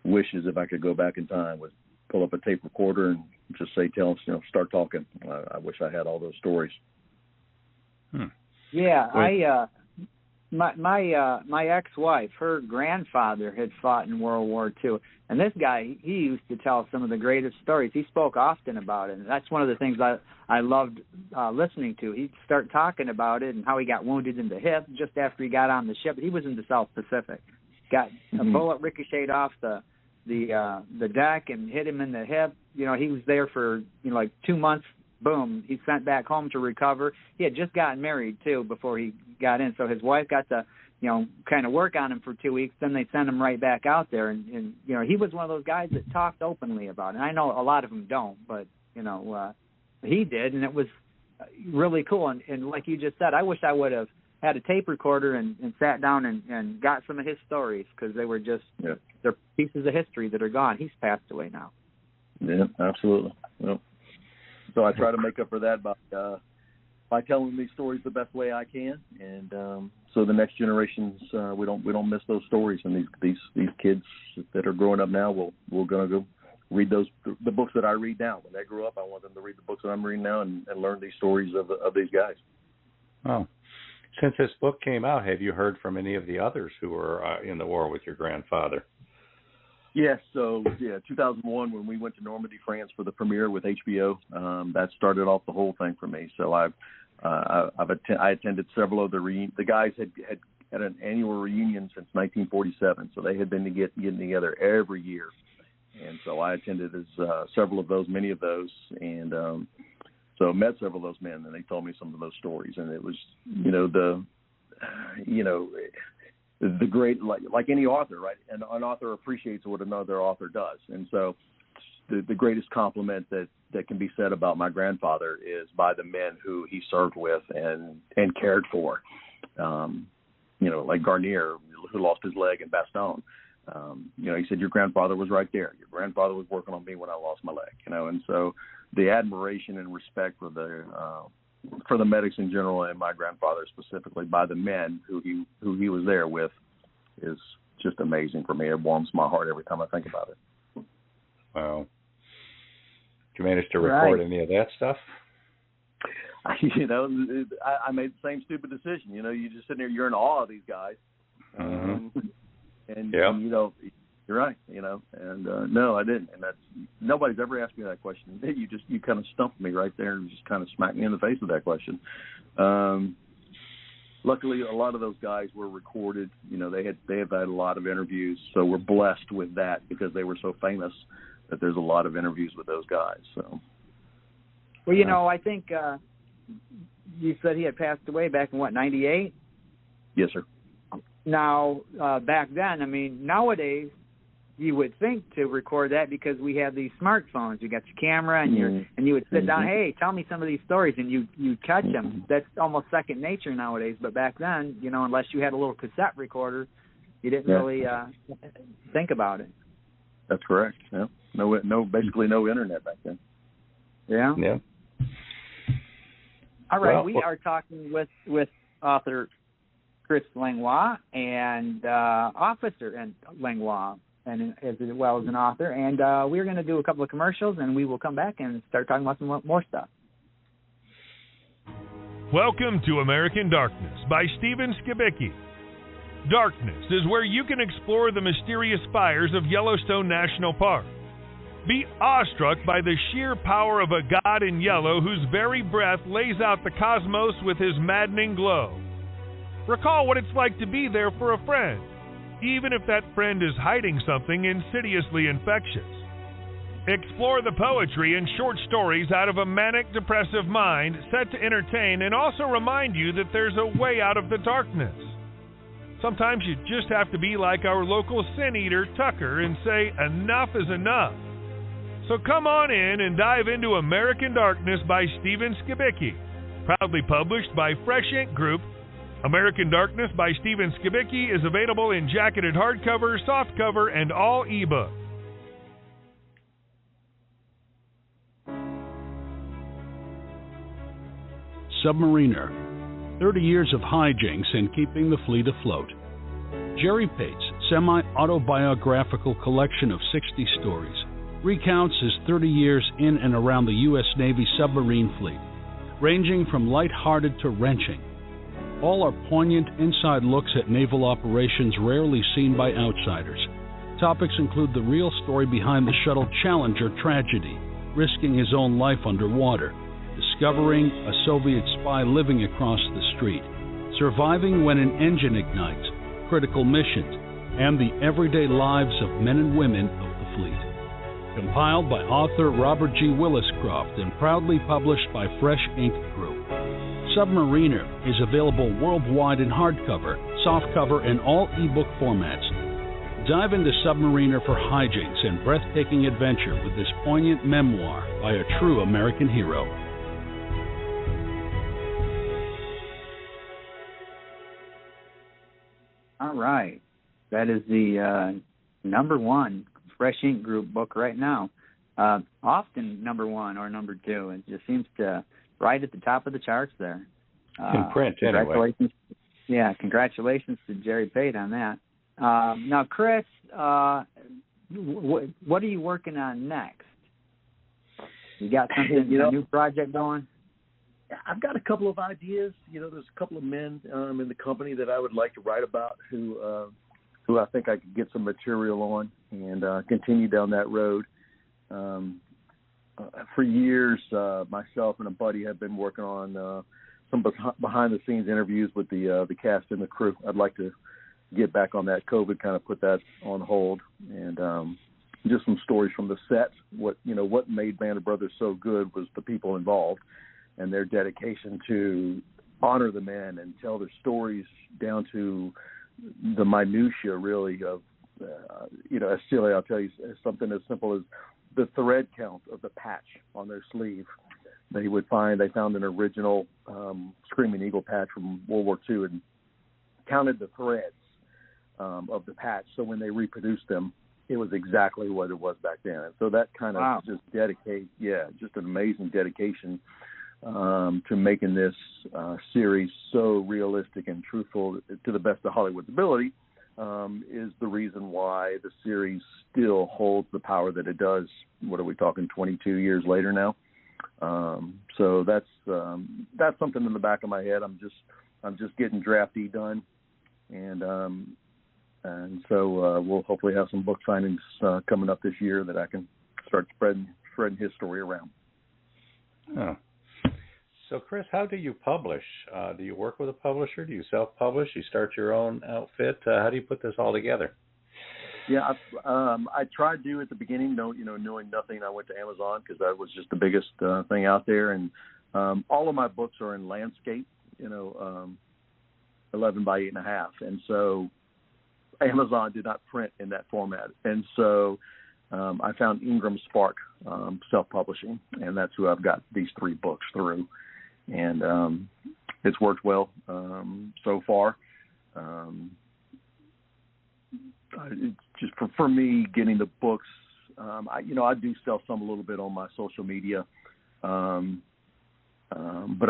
wishes, if I could go back in time, was pull up a tape recorder and just say, tell him, start talking. I wish I had all those stories. Yeah, my ex-wife, her grandfather had fought in World War II, and this guy, he used to tell some of the greatest stories. He spoke often about it, and that's one of the things I loved listening to. He'd start talking about it and how he got wounded in the hip just after he got on the ship. He was in the South Pacific. Got a bullet ricocheted off the deck and hit him in the hip. He was there for like 2 months. Boom, he's sent back home to recover. He had just gotten married, too, before he got in. So his wife got to, kind of work on him for 2 weeks. Then they sent him right back out there. And he was one of those guys that talked openly about it. And I know a lot of them don't, but, he did. And it was really cool. And like you just said, I wish I would have had a tape recorder and sat down and got some of his stories, because they were just they're pieces of history that are gone. He's passed away now. Yeah, absolutely. Well, so I try to make up for that by telling these stories the best way I can, and so the next generations we don't miss those stories, and these kids that are growing up now we're gonna go read the books that I read now. When they grow up, I want them to read the books that I'm reading now and learn these stories of these guys. Oh. Since this book came out, have you heard from any of the others who were in the war with your grandfather? Yes. So, 2001, when we went to Normandy, France for the premiere with HBO, that started off the whole thing for me. So I attended several of the guys had an annual reunion since 1947. So they had been getting together every year. And so I attended several of those, many of those, and so met several of those men, and they told me some of those stories, and it was, the great, like any author, right? And an author appreciates what another author does, and so the greatest compliment that can be said about my grandfather is by the men who he served with and cared for, like Garnier, who lost his leg in Bastogne. He said, your grandfather was right there. Your grandfather was working on me when I lost my leg, and so the admiration and respect for the medics in general, and my grandfather specifically, by the men who he was there with, is just amazing for me. It warms my heart every time I think about it. Wow. Did you manage to record any of that stuff? I made the same stupid decision. You just sit there, you're in awe of these guys. And you're right, and no, I didn't. And nobody's ever asked me that question. You kind of stumped me right there and just kind of smacked me in the face with that question. Luckily, a lot of those guys were recorded. They have had a lot of interviews, so we're blessed with that because they were so famous that there's a lot of interviews with those guys. So, well, I think you said he had passed away back in 98? Yes, sir. Now, back then, nowadays, you would think to record that because we have these smartphones. You got your camera, and you would sit down. Hey, tell me some of these stories, and you catch them. That's almost second nature nowadays. But back then, unless you had a little cassette recorder, you didn't really think about it. That's correct. Yeah. Basically no internet back then. Yeah. Yeah. All right, we are talking with author Chris Langlois and Officer Langlois, and as well as an author. And we're going to do a couple of commercials, and we will come back and start talking about some more stuff. Welcome to American Darkness by Stephen Skibicki. Darkness is where you can explore the mysterious fires of Yellowstone National Park. Be awestruck by the sheer power of a god in yellow whose very breath lays out the cosmos with his maddening glow. Recall what it's like to be there for a friend, even if that friend is hiding something insidiously infectious. Explore the poetry and short stories out of a manic, depressive mind set to entertain and also remind you that there's a way out of the darkness. Sometimes you just have to be like our local sin eater, Tucker, and say, enough is enough. So come on in and dive into American Darkness by Stephen Skibicki, proudly published by Fresh Ink Group. American Darkness by Stephen Skibicki is available in jacketed hardcover, softcover, and all ebook. Submariner, 30 years of hijinks and keeping the fleet afloat. Jerry Pate's semi-autobiographical collection of 60 stories recounts his 30 years in and around the U.S. Navy submarine fleet, ranging from lighthearted to wrenching. All are poignant inside looks at naval operations rarely seen by outsiders. Topics include the real story behind the shuttle Challenger tragedy, risking his own life underwater, discovering a Soviet spy living across the street, surviving when an engine ignites, critical missions, and the everyday lives of men and women of the fleet. Compiled by author Robert G. Williscroft and proudly published by Fresh Ink Group. Submariner is available worldwide in hardcover, softcover, and all ebook formats. Dive into Submariner for hijinks and breathtaking adventure with this poignant memoir by a true American hero. right. That is the number one Fresh Ink Group book right now. Often number one or number two. It just seems to right at the top of the charts there. In print, anyway. Yeah, congratulations to Jerry Pate on that. Now, Chris, what are you working on next? You got something, a new project going? I've got a couple of ideas. There's a couple of men in the company that I would like to write about who I think I could get some material on and continue down that road. For years, myself and a buddy have been working on some behind-the-scenes interviews with the cast and the crew. I'd like to get back on that. COVID kind of put that on hold, and just some stories from the set. What made Band of Brothers so good was the people involved and their dedication to honor the men and tell their stories down to the minutia, really, of as silly, I'll tell you, something as simple as the thread count of the patch on their sleeve. They found an original Screaming Eagle patch from World War II and counted the threads of the patch. So when they reproduced them, it was exactly what it was back then. And so that kind of just an amazing dedication to making this series so realistic and truthful to the best of Hollywood's ability is the reason why the series still holds the power that it does. What are we talking, 22 years later now? So that's something in the back of my head. I'm just getting Draft E done, and so we'll hopefully have some book signings coming up this year that I can start spreading his story around. Oh. So, Chris, how do you publish? Do you work with a publisher? Do you self-publish? You start your own outfit? How do you put this all together? Yeah, I tried to at the beginning, knowing nothing. I went to Amazon because that was just the biggest thing out there. And all of my books are in landscape, 11 by 8.5. And so Amazon did not print in that format. And so I found Ingram Spark Self-Publishing, and that's who I've got these 3 books through. And it's worked well so far. It's just for me, getting the books, I do sell some a little bit on my social media, but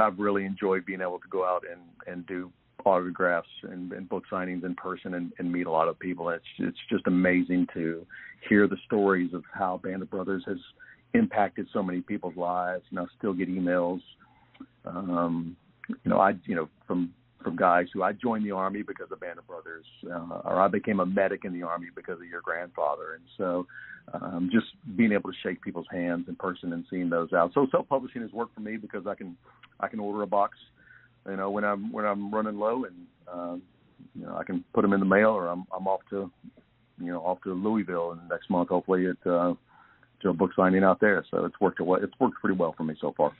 I've really enjoyed being able to go out and do autographs and book signings in person and meet a lot of people. It's just amazing to hear the stories of how Band of Brothers has impacted so many people's lives, and I still get emails. From guys who I joined the Army because of Band of Brothers, or I became a medic in the Army because of your grandfather. And so just being able to shake people's hands in person and seeing those out. So self-publishing has worked for me because I can order a box, when I'm running low, and I can put them in the mail, or I'm off to Louisville and next month, hopefully at to a book signing out there. So it's worked pretty well for me so far.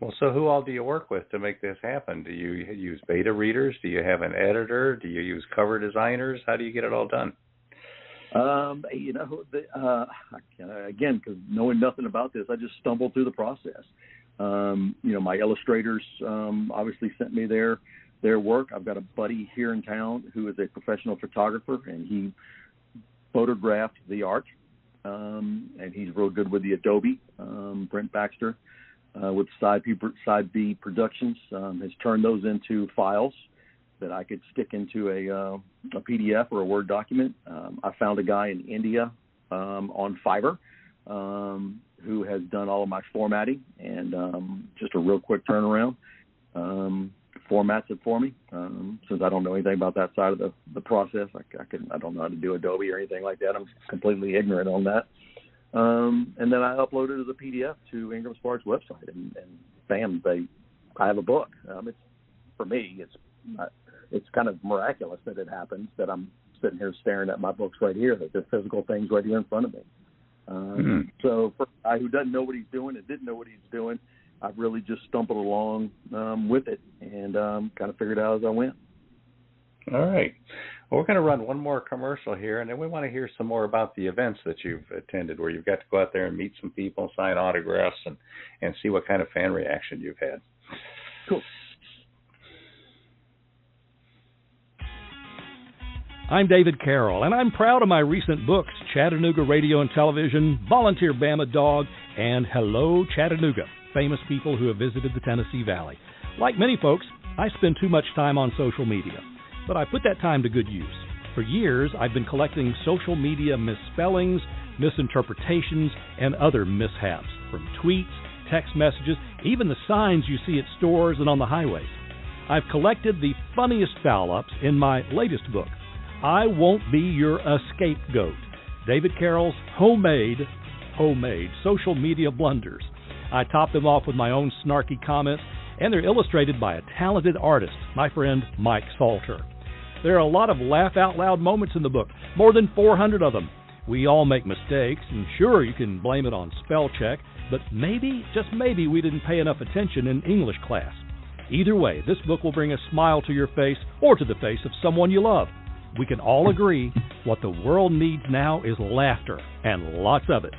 Well, so who all do you work with to make this happen? Do you use beta readers? Do you have an editor? Do you use cover designers? How do you get it all done? Again, because knowing nothing about this, I just stumbled through the process. My illustrators obviously sent me their work. I've got a buddy here in town who is a professional photographer, and he photographed the art, and he's real good with the Adobe. Brent Baxter. With Side B Productions, has turned those into files that I could stick into a PDF or a Word document. I found a guy in India on Fiverr who has done all of my formatting, and just a real quick turnaround. Formats it for me. Since I don't know anything about that side of the process, I don't know how to do Adobe or anything like that. I'm completely ignorant on that. And then I uploaded it as a PDF to Ingram Spark's website, and bam, I have a book. For me, it's kind of miraculous that it happens, that I'm sitting here staring at my books right here, that they're physical things right here in front of me. So for a guy who doesn't know what he's doing and didn't know what he's doing, I've really just stumbled along with it and kind of figured it out as I went. All right. Well, we're going to run one more commercial here, and then we want to hear some more about the events that you've attended, where you've got to go out there and meet some people, sign autographs, and see what kind of fan reaction you've had. Cool. I'm David Carroll, and I'm proud of my recent books, Chattanooga Radio and Television, Volunteer Bama Dog, and Hello Chattanooga, famous people who have visited the Tennessee Valley. Like many folks, I spend too much time on social media, but I put that time to good use. For years, I've been collecting social media misspellings, misinterpretations, and other mishaps, from tweets, text messages, even the signs you see at stores and on the highways. I've collected the funniest foul-ups in my latest book, I Won't Be Your Scapegoat, David Carroll's homemade social media blunders. I top them off with my own snarky comments, and they're illustrated by a talented artist, my friend Mike Salter. There are a lot of laugh-out-loud moments in the book, more than 400 of them. We all make mistakes, and sure, you can blame it on spell check, but maybe, just maybe, we didn't pay enough attention in English class. Either way, this book will bring a smile to your face or to the face of someone you love. We can all agree what the world needs now is laughter, and lots of it.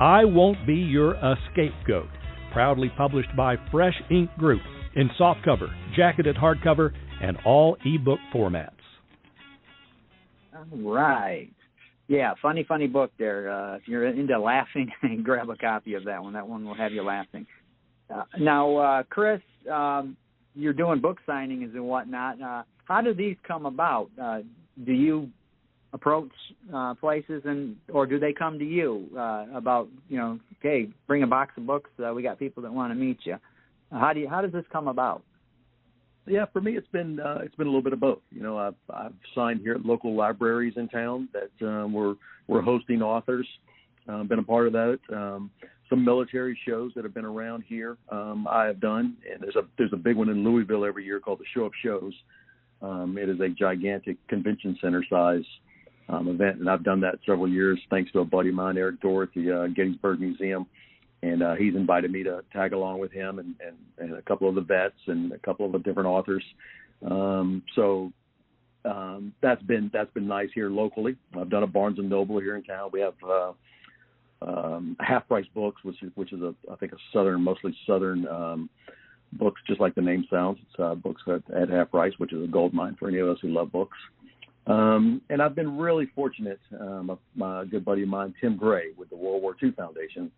I Won't Be Your Scapegoat, proudly published by Fresh Ink Group in softcover, jacketed hardcover, and all ebook formats. All right. Yeah, funny book there. If you're into laughing, grab a copy of that one. That one will have you laughing. Now, Chris, you're doing book signings and whatnot. How do these come about? Do you approach places, or do they come to you about, okay, bring a box of books. We got people that want to meet you. How does this come about? Yeah, for me, it's been a little bit of both. I've signed here at local libraries in town that we're hosting authors. Been a part of that. Some military shows that have been around here I have done, and there's a big one in Louisville every year called the Show of Shows. It is a gigantic convention center size event, and I've done that several years thanks to a buddy of mine, Eric Dorr, at the Gettysburg Museum. And he's invited me to tag along with him and a couple of the vets and a couple of the different authors. So that's been nice here locally. I've done a Barnes and Noble here in town. We have Half Price Books, which is I think mostly southern books, just like the name sounds. It's books at half price, which is a gold mine for any of us who love books. And I've been really fortunate. My good buddy of mine, Tim Gray, with the World War II Foundation,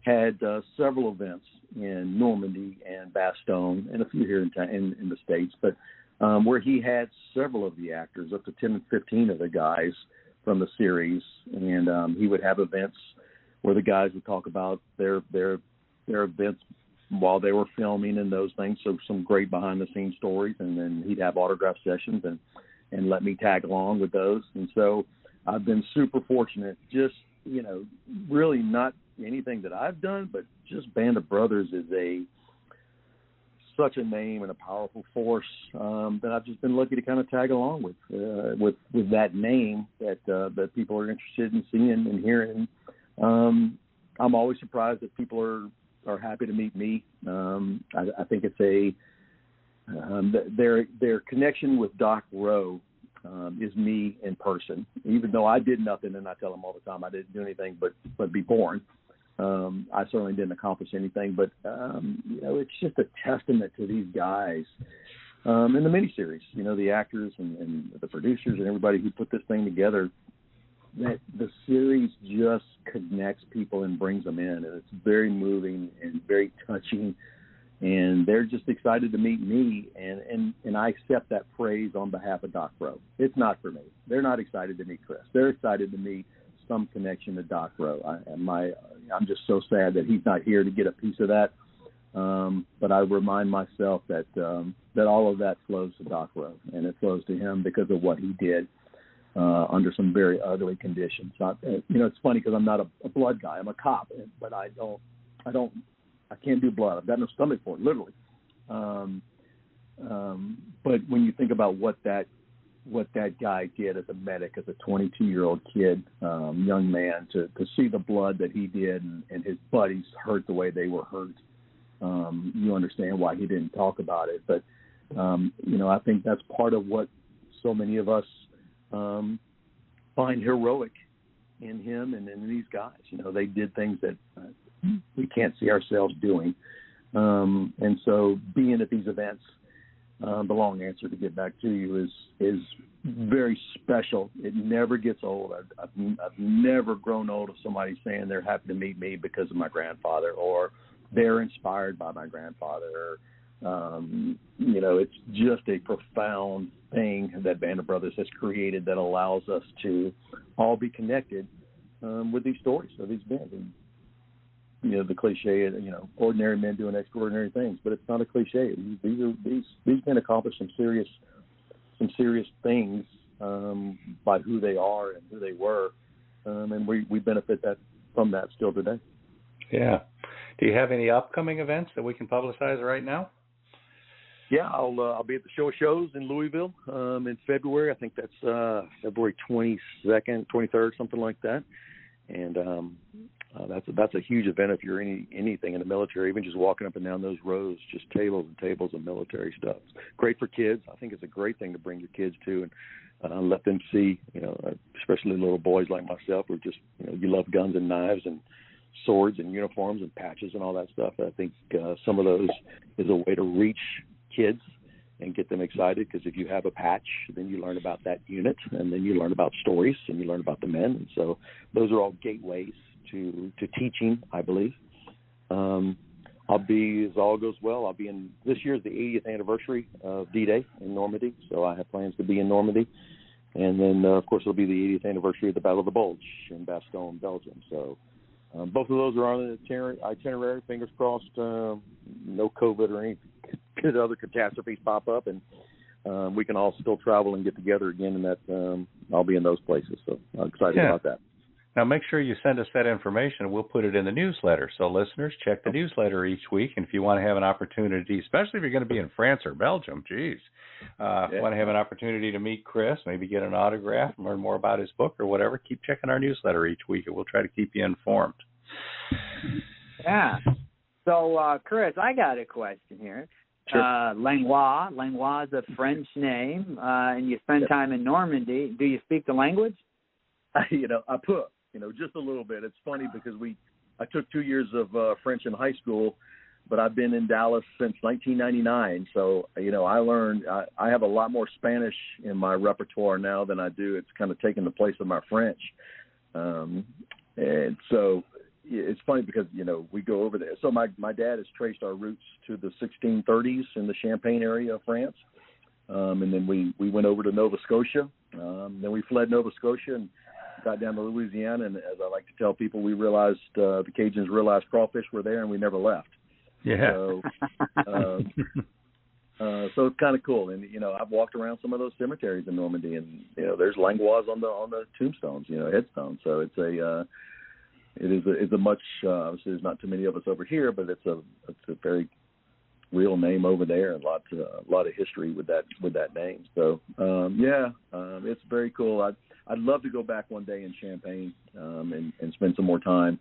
had several events in Normandy and Bastogne and a few here in the States, but where he had several of the actors, up to 10 and 15 of the guys from the series, and he would have events where the guys would talk about their events while they were filming and those things, so some great behind-the-scenes stories, and then he'd have autograph sessions and let me tag along with those. And so I've been super fortunate, just, really not anything that I've done, but just Band of Brothers is such a name and a powerful force that I've just been lucky to kind of tag along with that name that people are interested in seeing and hearing. I'm always surprised that people are happy to meet me. I think it's their connection with Doc Rowe is me in person. Even though I did nothing, and I tell them all the time I didn't do anything but be born. I certainly didn't accomplish anything, but it's just a testament to these guys in the miniseries. The actors and the producers and everybody who put this thing together. That the series just connects people and brings them in, and it's very moving and very touching. And they're just excited to meet me, and I accept that praise on behalf of Doc Rowe. It's not for me. They're not excited to meet Chris. They're excited to meet some connection to Doc Rowe. I'm just so sad that he's not here to get a piece of that. But I remind myself that all of that flows to Doc Rowe, and it flows to him because of what he did under some very ugly conditions. It's funny because I'm not a blood guy. I'm a cop, but I can't do blood. I've got no stomach for it, literally. But when you think about what that guy did as a medic, as a 22-year-old kid, young man, to see the blood that he did and his buddies hurt the way they were hurt, you understand why he didn't talk about it. But, I think that's part of what so many of us find heroic in him and in these guys. They did things that we can't see ourselves doing. And so being at these events the long answer to get back to you is very special. It never gets old. I've never grown old of somebody saying they're happy to meet me because of my grandfather, or they're inspired by my grandfather. It's just a profound thing that Band of Brothers has created that allows us to all be connected with these stories of these men. And, the cliche, ordinary men doing extraordinary things, but it's not a cliche. These men accomplish some serious things by who they are and who they were, and we benefit from that still today. Yeah. Do you have any upcoming events that we can publicize right now? Yeah, I'll be at the Show of Shows in Louisville in February. I think that's February 22nd, 23rd, something like that. And that's a huge event if you're anything in the military, even just walking up and down those rows, just tables and tables of military stuff. It's great for kids. I think it's a great thing to bring your kids to and let them see, especially little boys like myself who just, you love guns and knives and swords and uniforms and patches and all that stuff. I think some of those is a way to reach kids and get them excited, because if you have a patch, then you learn about that unit, and then you learn about stories, and you learn about the men. And so those are all gateways to teaching, I believe. I'll be, as all goes well, this year's the 80th anniversary of D-Day in Normandy, so I have plans to be in Normandy. And then, of course, it'll be the 80th anniversary of the Battle of the Bulge in Bastogne, Belgium. So both of those are on the itinerary, fingers crossed, no COVID or any other catastrophes pop up, and we can all still travel and get together again, and that I'll be in those places. So I'm excited about that. Now, make sure you send us that information. We'll put it in the newsletter. So, listeners, check the newsletter each week. And if you want to have an opportunity, especially if you're going to be in France or Belgium, if you want to have an opportunity to meet Chris, maybe get an autograph, and learn more about his book or whatever, keep checking our newsletter each week, and we'll try to keep you informed. Yeah. So, Chris, I got a question here. Sure. Langlois is a French name, and you spend time in Normandy. Do you speak the language? Just a little bit. It's funny because I took 2 years of French in high school, but I've been in Dallas since 1999. So, I have a lot more Spanish in my repertoire now than I do. It's kind of taken the place of my French. And so it's funny because, we go over there. So my dad has traced our roots to the 1630s in the Champagne area of France. And then we went over to Nova Scotia. Then we fled Nova Scotia and got down to Louisiana, and as I like to tell people, we realized the Cajuns realized crawfish were there, and we never left. Yeah. So, so it's kind of cool, and I've walked around some of those cemeteries in Normandy, and there's Langlois on the tombstones, headstones. So it's a much obviously there's not too many of us over here, but it's a very real name over there, and a lot of history with that name. So it's very cool. I'd love to go back one day in Champagne and spend some more time.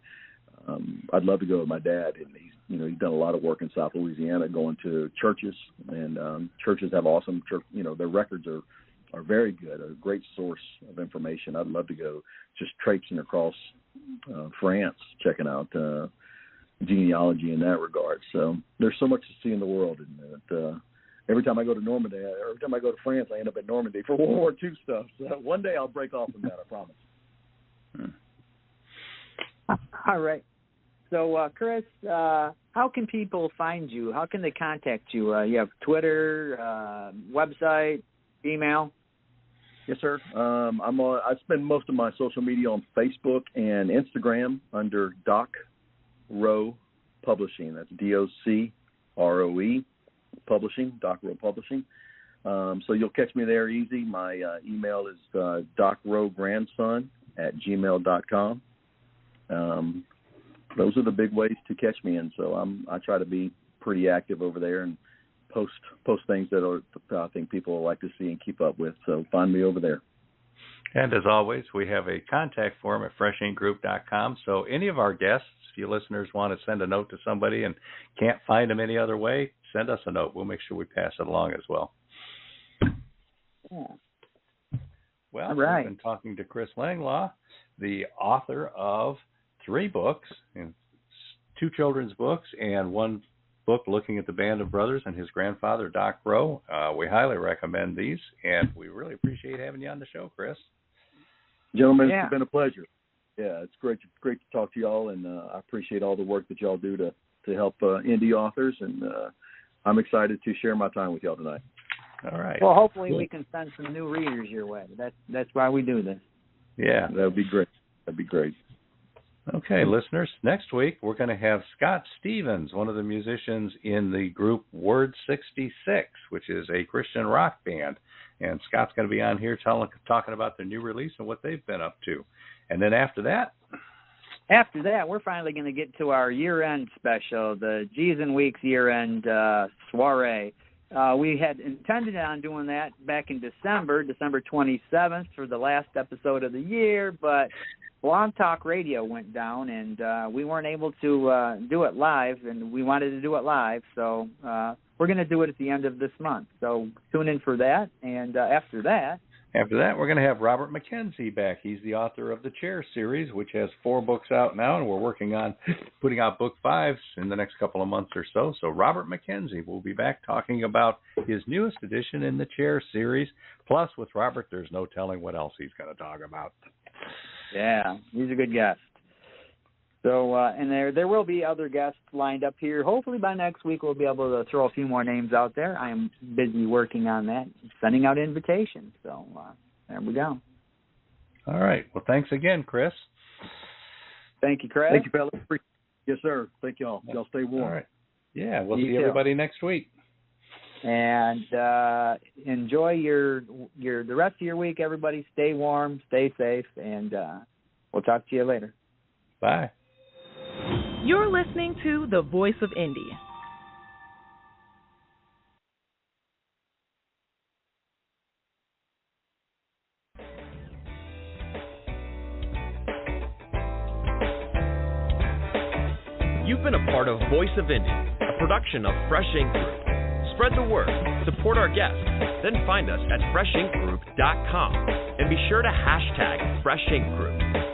I'd love to go with my dad, and he's done a lot of work in South Louisiana, going to churches, and churches have awesome their records are very good, a great source of information. I'd love to go just traipsing across France, checking out genealogy in that regard. So there's so much to see in the world, and every time I go to Normandy, every time I go to France, I end up at Normandy for World War II stuff. So one day I'll break off from that, I promise. All right. So, Chris, how can people find you? How can they contact you? You have Twitter, website, email? Yes, sir. I spend most of my social media on Facebook and Instagram under Doc Rowe Publishing. That's DOCROE Publishing, Doc Rowe Publishing. So you'll catch me there easy. My email is docrowegrandson@gmail.com. Those are the big ways to catch me, and so I try to be pretty active over there and post things that I think people will like to see and keep up with. So find me over there. And as always, we have a contact form at freshinkgroup.com. So any of our guests, if you listeners want to send a note to somebody and can't find them any other way, send us a note. We'll make sure we pass it along as well. Yeah. Well, all right. We've been talking to Chris Langlois, the author of 3 books, and 2 children's books and 1 book, Looking at the Band of Brothers, and his grandfather, Doc Rowe. We highly recommend these, and we really appreciate having you on the show, Chris. Gentlemen, It's been a pleasure. Yeah, it's great to talk to y'all, and I appreciate all the work that y'all do to help indie authors, and I'm excited to share my time with y'all tonight. All right. Well, hopefully we can send some new readers your way. That's why we do this. Yeah. That would be great. That'd be great. Okay, listeners, next week we're going to have Scott Stevens, one of the musicians in the group Word 66, which is a Christian rock band. And Scott's going to be on here talking about their new release and what they've been up to. And then after that, we're finally going to get to our year-end special, the G's and Weeks year-end soiree. We had intended on doing that back in December 27th for the last episode of the year, but Blog Talk Radio went down, and we weren't able to do it live, and we wanted to do it live, so we're going to do it at the end of this month. So tune in for that, and after that, we're going to have Robert McKenzie back. He's the author of the Chair series, which has 4 books out now, and we're working on putting out book 5 in the next couple of months or so. So Robert McKenzie will be back talking about his newest edition in the Chair series. Plus, with Robert, there's no telling what else he's going to talk about. Yeah, he's a good guest. So, and there will be other guests lined up here. Hopefully by next week we'll be able to throw a few more names out there. I am busy working on that, sending out invitations. So there we go. All right. Well, thanks again, Chris. Thank you, Chris. Thank you, fellas. Yes, sir. Thank y'all. Y'all stay warm. All right. Yeah, we'll see everybody next week. And enjoy the rest of your week, everybody. Stay warm, stay safe, and we'll talk to you later. Bye. You're listening to The Voice of Indie. You've been a part of Voice of Indie, a production of Fresh Ink Group. Spread the word, support our guests, then find us at freshinkgroup.com and be sure to hashtag Fresh Ink Group.